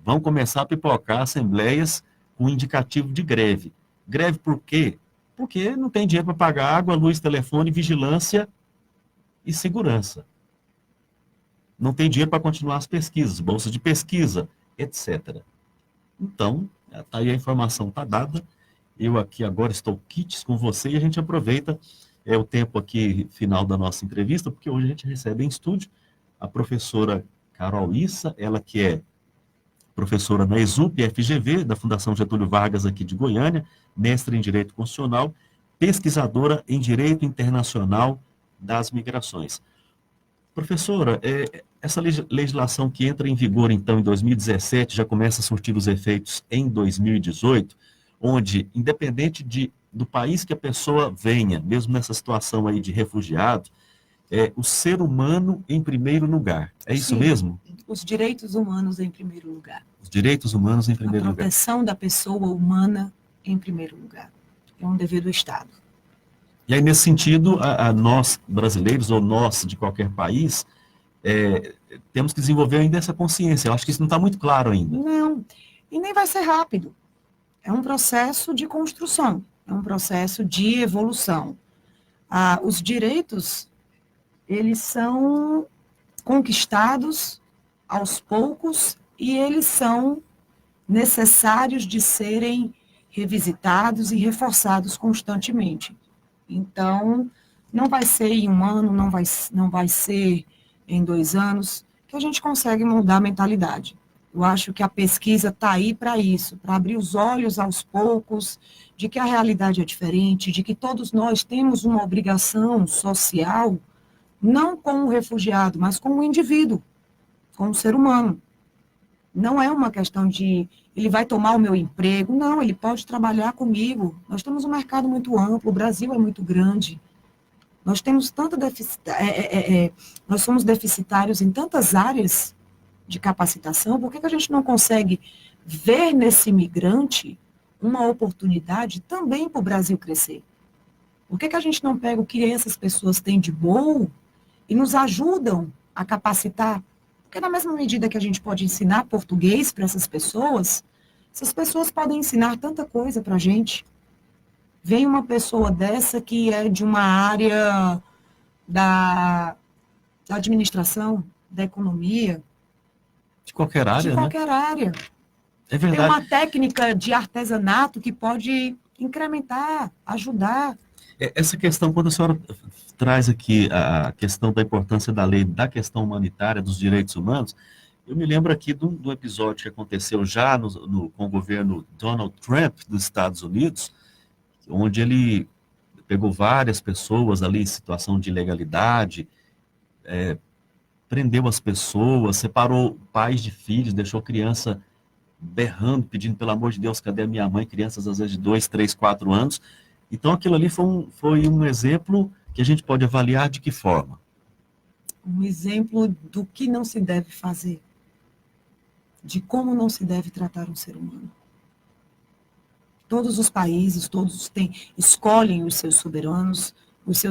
Vão começar a pipocar assembleias com indicativo de greve. Greve por quê? Porque não tem dinheiro para pagar água, luz, telefone, vigilância e segurança. Não tem dinheiro para continuar as pesquisas, bolsas de pesquisa, etc. Então, tá aí a informação está dada. Eu aqui agora estou quites com você e a gente aproveita é o tempo aqui final da nossa entrevista, porque hoje a gente recebe em estúdio a professora Carol Issa, ela que é professora na ESUP-FGV, da Fundação Getúlio Vargas aqui de Goiânia, mestre em Direito Constitucional, pesquisadora em Direito Internacional das Migrações. Professora, essa legislação que entra em vigor, então, em 2017, já começa a surtir os efeitos em 2018, onde, independente do país que a pessoa venha, mesmo nessa situação aí de refugiado, o ser humano em primeiro lugar. É isso Sim, mesmo? os direitos humanos em primeiro lugar. Os direitos humanos em primeiro lugar. A lugar. proteção da pessoa humana em primeiro lugar. É um dever do Estado. E aí, nesse sentido, nós, brasileiros, ou nós, de qualquer país, temos que desenvolver ainda essa consciência. Eu acho que isso não está muito claro ainda. Não, e nem vai ser rápido. É um processo de construção, é um processo de evolução. Os direitos, eles são conquistados aos poucos e eles são necessários de serem revisitados e reforçados constantemente. Então, não vai ser em um ano, não vai ser em 2 anos que a gente consegue mudar a mentalidade. Eu acho que a pesquisa está aí para isso, para abrir os olhos aos poucos de que a realidade é diferente, de que todos nós temos uma obrigação social, não com o refugiado, mas com o indivíduo, com o ser humano. Não é uma questão de ele vai tomar o meu emprego, não, ele pode trabalhar comigo. Nós temos um mercado muito amplo, o Brasil é muito grande. Nós temos nós somos deficitários em tantas áreas de capacitação, por que a gente não consegue ver nesse imigrante uma oportunidade também para o Brasil crescer? Por que a gente não pega o que essas pessoas têm de bom e nos ajudam a capacitar? Porque na mesma medida que a gente pode ensinar português para essas pessoas podem ensinar tanta coisa para a gente. Vem uma pessoa dessa que é de uma área da administração, da economia. De qualquer área, De qualquer área. É verdade. Tem uma técnica de artesanato que pode incrementar, ajudar. Essa questão, quando a senhora traz aqui a questão da importância da lei, da questão humanitária, dos direitos humanos, eu me lembro aqui do episódio que aconteceu já com o governo Donald Trump dos Estados Unidos, onde ele pegou várias pessoas ali em situação de ilegalidade, prendeu as pessoas, separou pais de filhos, deixou criança berrando, pedindo, pelo amor de Deus, cadê a minha mãe? Crianças, às vezes, de 2, 3, 4 anos. Então, aquilo ali foi um exemplo que a gente pode avaliar de que forma? Um exemplo do que não se deve fazer, de como não se deve tratar um ser humano. Todos os países, escolhem os seus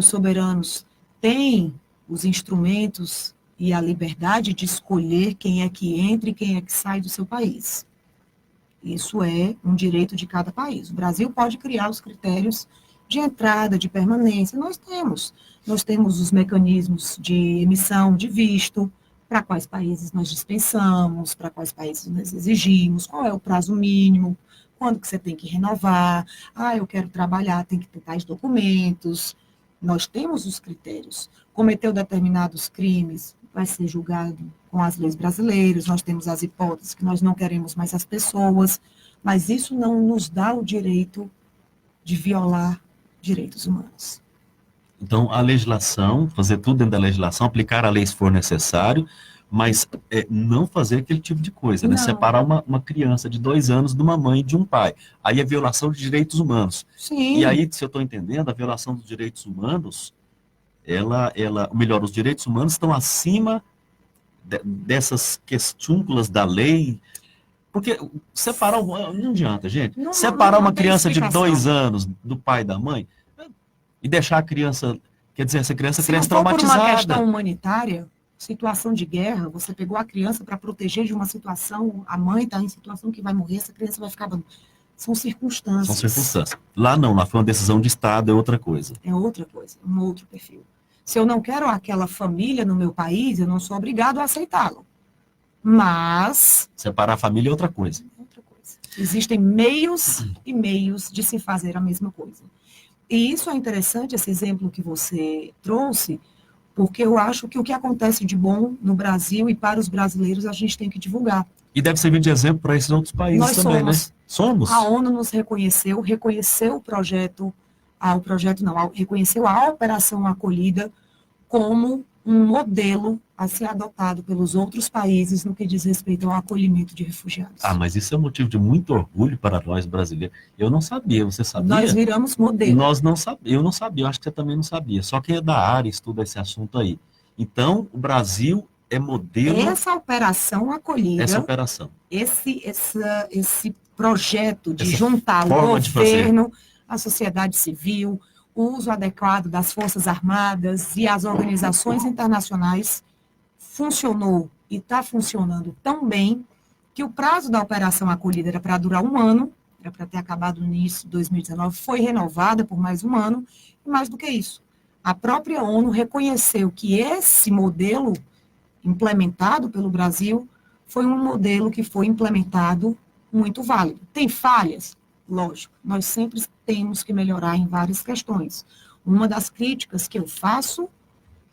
soberanos têm os instrumentos e a liberdade de escolher quem é que entra e quem é que sai do seu país. Isso é um direito de cada país. O Brasil pode criar os critérios de entrada, de permanência. Nós temos os mecanismos de emissão de visto, para quais países nós dispensamos, para quais países nós exigimos, qual é o prazo mínimo, quando que você tem que renovar, eu quero trabalhar, tem que ter tais documentos. Nós temos os critérios. Cometeu determinados crimes, vai ser julgado com as leis brasileiras, nós temos as hipóteses que nós não queremos mais as pessoas, mas isso não nos dá o direito de violar direitos humanos. Então, a legislação, fazer tudo dentro da legislação, aplicar a lei se for necessário, mas não fazer aquele tipo de coisa, né? Separar uma criança de 2 anos de uma mãe e de um pai. Aí é violação de direitos humanos. Sim. E aí, se eu estou entendendo, a violação dos direitos humanos, os direitos humanos estão acima dessas questúnculas da lei, porque separar, não adianta, gente. Separar uma criança de 2 anos do pai e da mãe e deixar a criança, quer dizer, essa criança cresce traumatizada. Por uma questão humanitária, situação de guerra, você pegou a criança para proteger de uma situação, a mãe está em situação que vai morrer, essa criança vai ficar... São circunstâncias. São circunstâncias. Lá não, lá foi uma decisão de Estado, é outra coisa. É outra coisa, um outro perfil. Se eu não quero aquela família no meu país, eu não sou obrigado a aceitá-la. Mas... Separar a família é outra coisa. Outra coisa. Existem meios e meios de se fazer a mesma coisa. E isso é interessante, esse exemplo que você trouxe, porque eu acho que o que acontece de bom no Brasil e para os brasileiros a gente tem que divulgar. E deve servir de exemplo para esses outros países Nós também, somos. né? Somos? A ONU nos reconheceu o projeto, reconheceu a Operação Acolhida como um modelo a ser adotado pelos outros países no que diz respeito ao acolhimento de refugiados. Ah, mas isso é um motivo de muito orgulho para nós brasileiros. Eu não sabia, você sabia? Nós viramos modelo. Nós não sabia, eu não sabia, eu acho que você também não sabia. Só quem é da área estuda esse assunto aí. Então, o Brasil é modelo. Essa operação acolhida, essa operação, esse projeto de essa juntar o forma de governo, a sociedade civil, o uso adequado das Forças Armadas e as organizações internacionais funcionou e está funcionando tão bem que o prazo da operação acolhida era para durar 1 ano, era para ter acabado no início de 2019, foi renovada por mais 1 ano, e mais do que isso, a própria ONU reconheceu que esse modelo implementado pelo Brasil foi um modelo que foi implementado muito válido. Tem falhas? Lógico, nós sempre temos que melhorar em várias questões. Uma das críticas que eu faço,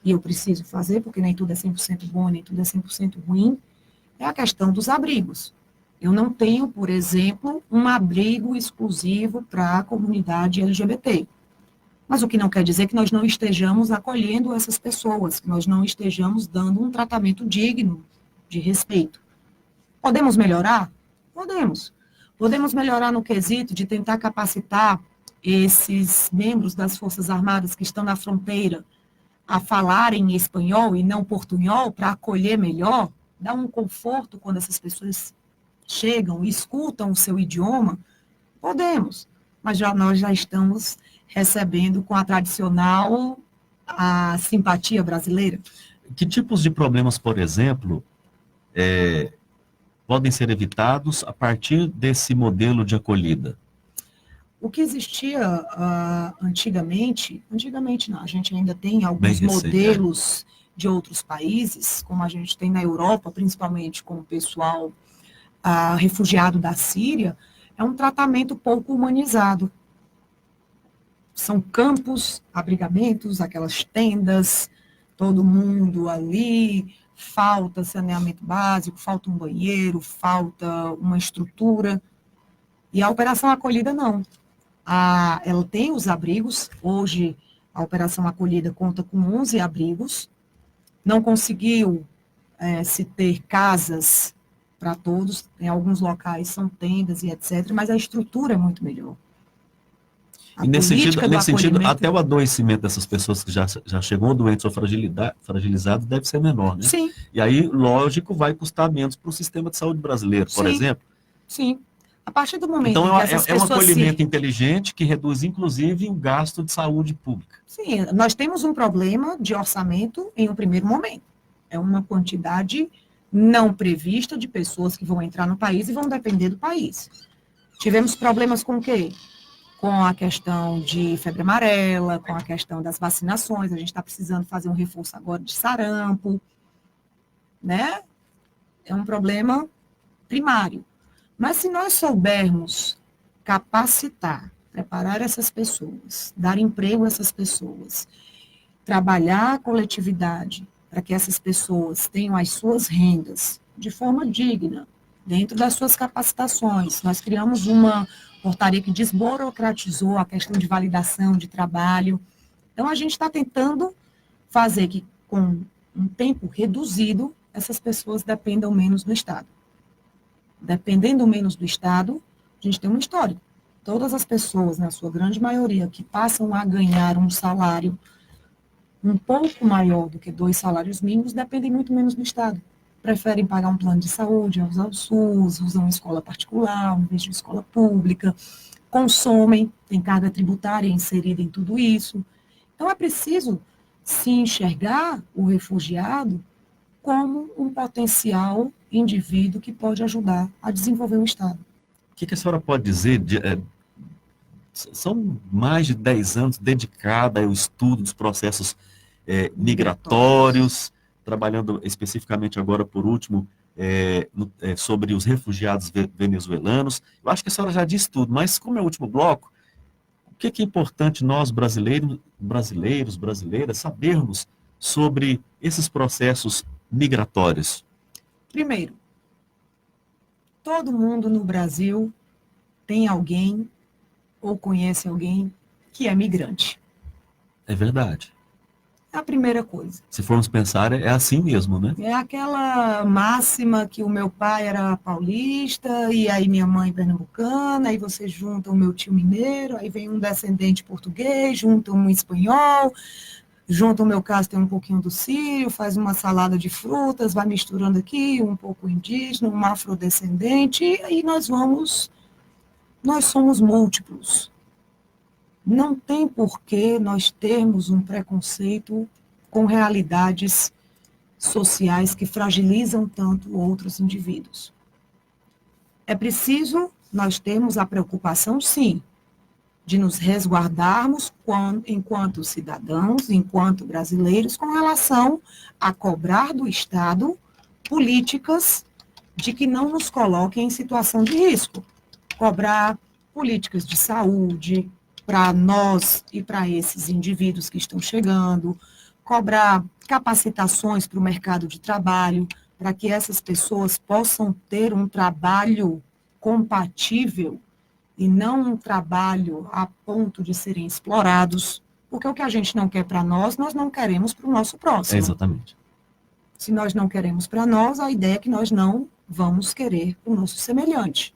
e eu preciso fazer, porque nem tudo é 100% bom, nem tudo é 100% ruim, é a questão dos abrigos. Eu não tenho, por exemplo, um abrigo exclusivo para a comunidade LGBT. Mas o que não quer dizer que nós não estejamos acolhendo essas pessoas, que nós não estejamos dando um tratamento digno, de respeito. Podemos melhorar? Podemos. Podemos melhorar no quesito de tentar capacitar esses membros das Forças Armadas que estão na fronteira a falarem espanhol e não portunhol para acolher melhor, dar um conforto quando essas pessoas chegam e escutam o seu idioma? Podemos, mas nós já estamos recebendo com a tradicional a simpatia brasileira. Que tipos de problemas, por exemplo, podem ser evitados a partir desse modelo de acolhida? O que existia antigamente não, a gente ainda tem alguns modelos de outros países, como a gente tem na Europa, principalmente com o pessoal refugiado da Síria, é um tratamento pouco humanizado. São campos, abrigamentos, aquelas tendas, todo mundo ali, falta saneamento básico, falta um banheiro, falta uma estrutura. E a Operação Acolhida não. Ela tem os abrigos, hoje a Operação Acolhida conta com 11 abrigos, não conseguiu se ter casas para todos, em alguns locais são tendas e etc., mas a estrutura é muito melhor. E nesse sentido, até o adoecimento dessas pessoas que já chegam doentes ou fragilizados deve ser menor, né? Sim. E aí, lógico, vai custar menos para o sistema de saúde brasileiro, por exemplo. Sim. A partir do momento então, que essas pessoas um acolhimento inteligente que reduz, inclusive, o gasto de saúde pública. Sim, nós temos um problema de orçamento em um primeiro momento. É uma quantidade não prevista de pessoas que vão entrar no país e vão depender do país. Tivemos problemas com o quê? Com a questão de febre amarela, com a questão das vacinações, a gente está precisando fazer um reforço agora de sarampo, né? É um problema primário. Mas se nós soubermos capacitar, preparar essas pessoas, dar emprego a essas pessoas, trabalhar a coletividade para que essas pessoas tenham as suas rendas de forma digna, dentro das suas capacitações. Nós criamos uma portaria que desburocratizou a questão de validação de trabalho. Então, a gente está tentando fazer que, com um tempo reduzido, essas pessoas dependam menos do Estado. Dependendo menos do Estado, a gente tem uma história. Todas as pessoas, na sua grande maioria, que passam a ganhar um salário um pouco maior do que 2 salários mínimos, dependem muito menos do Estado. Preferem pagar um plano de saúde, usar o SUS, usam escola particular, em vez de escola pública, consomem, tem carga tributária inserida em tudo isso. Então, é preciso se enxergar o refugiado como um potencial indivíduo que pode ajudar a desenvolver o Estado. O que a senhora pode dizer? São mais de 10 anos dedicada ao estudo dos processos migratórios, trabalhando especificamente agora, por último, sobre os refugiados venezuelanos. Eu acho que a senhora já disse tudo, mas como é o último bloco, que é importante nós brasileiras, sabermos sobre esses processos migratórios? Primeiro, todo mundo no Brasil tem alguém ou conhece alguém que é migrante. É verdade. É a primeira coisa. Se formos pensar, é assim mesmo, né? É aquela máxima que o meu pai era paulista, e aí minha mãe pernambucana, aí você junta o meu tio mineiro, aí vem um descendente português, junta um espanhol, junta o meu caso, tem um pouquinho do sírio, faz uma salada de frutas, vai misturando aqui, um pouco indígena, um afrodescendente, e aí nós somos múltiplos. Não tem por que nós termos um preconceito com realidades sociais que fragilizam tanto outros indivíduos. É preciso nós termos a preocupação, sim, de nos resguardarmos enquanto cidadãos, enquanto brasileiros, com relação a cobrar do Estado políticas de que não nos coloquem em situação de risco. Cobrar políticas de saúde para nós e para esses indivíduos que estão chegando, cobrar capacitações para o mercado de trabalho, para que essas pessoas possam ter um trabalho compatível e não um trabalho a ponto de serem explorados, porque o que a gente não quer para nós não queremos para o nosso próximo. Exatamente. Se nós não queremos para nós, a ideia é que nós não vamos querer para o nosso semelhante.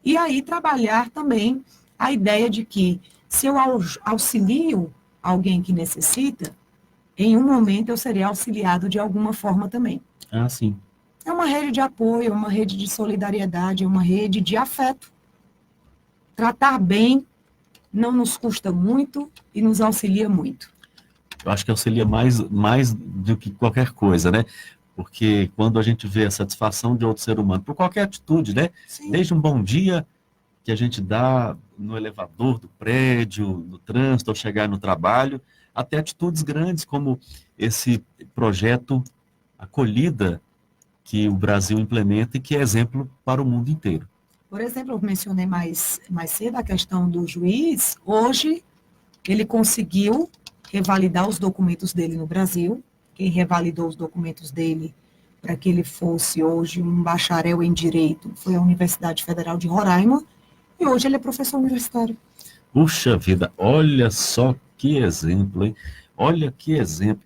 E aí trabalhar também a ideia de que se eu auxilio alguém que necessita, em um momento eu serei auxiliado de alguma forma também. Ah, sim. É uma rede de apoio, é uma rede de solidariedade, é uma rede de afeto. Tratar bem não nos custa muito e nos auxilia muito. Eu acho que auxilia mais do que qualquer coisa, né? Porque quando a gente vê a satisfação de outro ser humano, por qualquer atitude, né? Sim. Desde um bom dia que a gente dá no elevador do prédio, no trânsito, ao chegar no trabalho, até atitudes grandes como esse projeto Acolhida que o Brasil implementa e que é exemplo para o mundo inteiro. Por exemplo, eu mencionei mais cedo a questão do juiz. Hoje, ele conseguiu revalidar os documentos dele no Brasil. Quem revalidou os documentos dele para que ele fosse hoje um bacharel em Direito foi a Universidade Federal de Roraima. E hoje ele é professor universitário. Puxa vida, olha só que exemplo, hein? Olha que exemplo.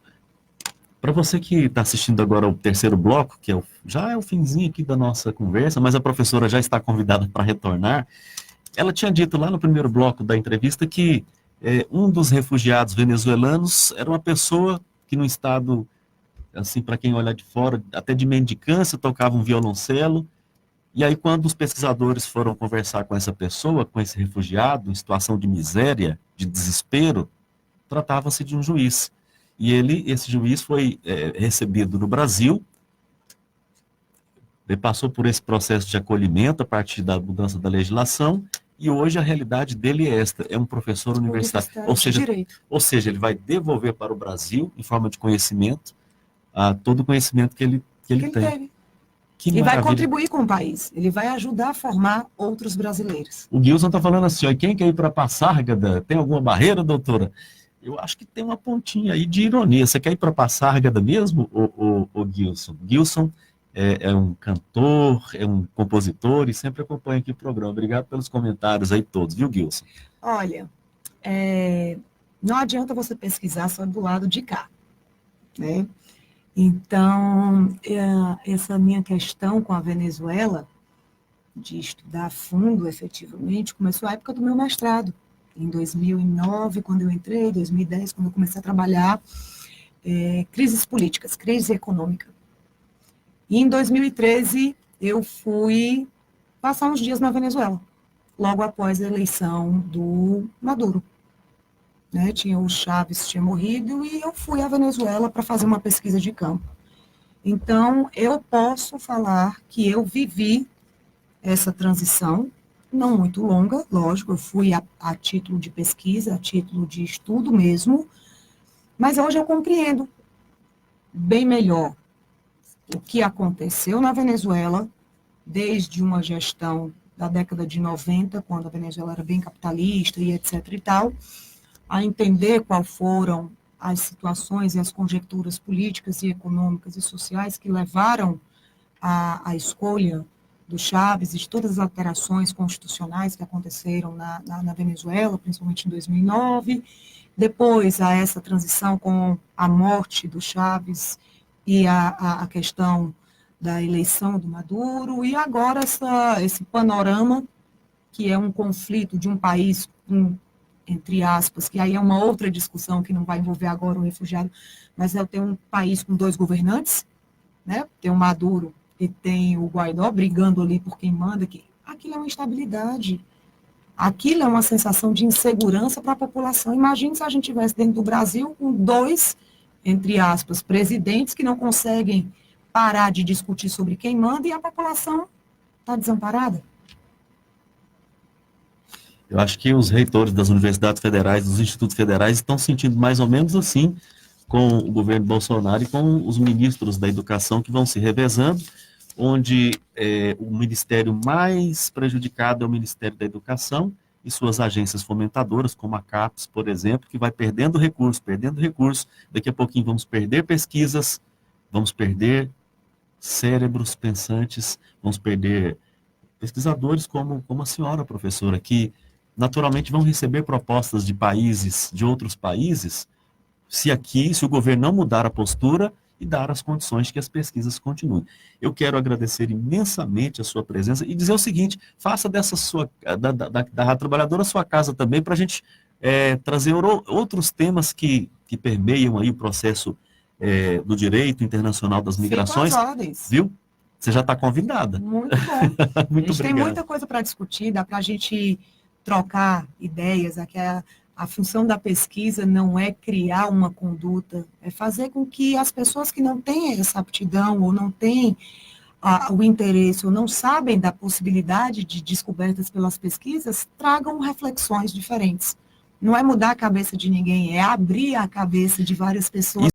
Para você que está assistindo agora o terceiro bloco, que já é o finzinho aqui da nossa conversa, mas a professora já está convidada para retornar, ela tinha dito lá no primeiro bloco da entrevista que um dos refugiados venezuelanos era uma pessoa que no estado, assim, para quem olhar de fora, até de mendicância, tocava um violoncelo. E aí, quando os pesquisadores foram conversar com essa pessoa, com esse refugiado, em situação de miséria, de desespero, tratava-se de um juiz. E esse juiz foi recebido no Brasil, ele passou por esse processo de acolhimento a partir da mudança da legislação, e hoje a realidade dele é esta, é um professor universitário. Ou seja, ele vai devolver para o Brasil, em forma de conhecimento, todo o conhecimento que ele tem. Teve. Que e maravilha. Vai contribuir com o país. Ele vai ajudar a formar outros brasileiros. O Gilson está falando assim, ó, quem quer ir para Passárgada? Tem alguma barreira, doutora? Eu acho que tem uma pontinha aí de ironia. Você quer ir para Passárgada mesmo, o Gilson? Gilson é um cantor, é um compositor e sempre acompanha aqui o programa. Obrigado pelos comentários aí todos, viu, Gilson? Olha, não adianta você pesquisar só do lado de cá, né? Então, essa minha questão com a Venezuela, de estudar a fundo, efetivamente, começou a época do meu mestrado. Em 2009, quando eu entrei, 2010, quando eu comecei a trabalhar, crises políticas, crise econômica. E em 2013, eu fui passar uns dias na Venezuela, logo após a eleição do Maduro. Né, o Chávez tinha morrido e eu fui à Venezuela para fazer uma pesquisa de campo. Então, eu posso falar que eu vivi essa transição, não muito longa, lógico, eu fui a título de pesquisa, a título de estudo mesmo, mas hoje eu compreendo bem melhor o que aconteceu na Venezuela, desde uma gestão da década de 90, quando a Venezuela era bem capitalista e etc. e tal, a entender quais foram as situações e as conjecturas políticas e econômicas e sociais que levaram à escolha do Chávez e de todas as alterações constitucionais que aconteceram na Venezuela, principalmente em 2009, depois a essa transição com a morte do Chávez e a questão da eleição do Maduro, e agora esse panorama, que é um conflito de um país, entre aspas, que aí é uma outra discussão que não vai envolver agora o refugiado, mas é ter um país com 2 governantes, né? Tem o Maduro e tem o Guaidó brigando ali por quem manda, que aquilo é uma instabilidade. Aquilo é uma sensação de insegurança para a população. Imagine se a gente estivesse dentro do Brasil com 2, entre aspas, presidentes que não conseguem parar de discutir sobre quem manda e a população está desamparada. Eu acho que os reitores das universidades federais, dos institutos federais, estão sentindo mais ou menos assim com o governo Bolsonaro e com os ministros da educação que vão se revezando, onde o ministério mais prejudicado é o Ministério da Educação e suas agências fomentadoras, como a CAPES, por exemplo, que vai perdendo recursos. Daqui a pouquinho vamos perder pesquisas, vamos perder cérebros pensantes, vamos perder pesquisadores como a senhora, professora, que naturalmente vão receber propostas de outros países, se o governo não mudar a postura e dar as condições de que as pesquisas continuem. Eu quero agradecer imensamente a sua presença e dizer o seguinte: faça dessa da Rádio Trabalhadora a sua casa também, para a gente trazer outros temas que permeiam aí o processo do direito internacional das migrações. Fico às ordens. Viu? Você já está convidada. Muito bom. Muito a gente tem obrigado. muita coisa para discutir, dá para a gente trocar ideias. Aqui a função da pesquisa não é criar uma conduta, é fazer com que as pessoas que não têm essa aptidão ou não têm o interesse ou não sabem da possibilidade de descobertas pelas pesquisas, tragam reflexões diferentes. Não é mudar a cabeça de ninguém, é abrir a cabeça de várias pessoas.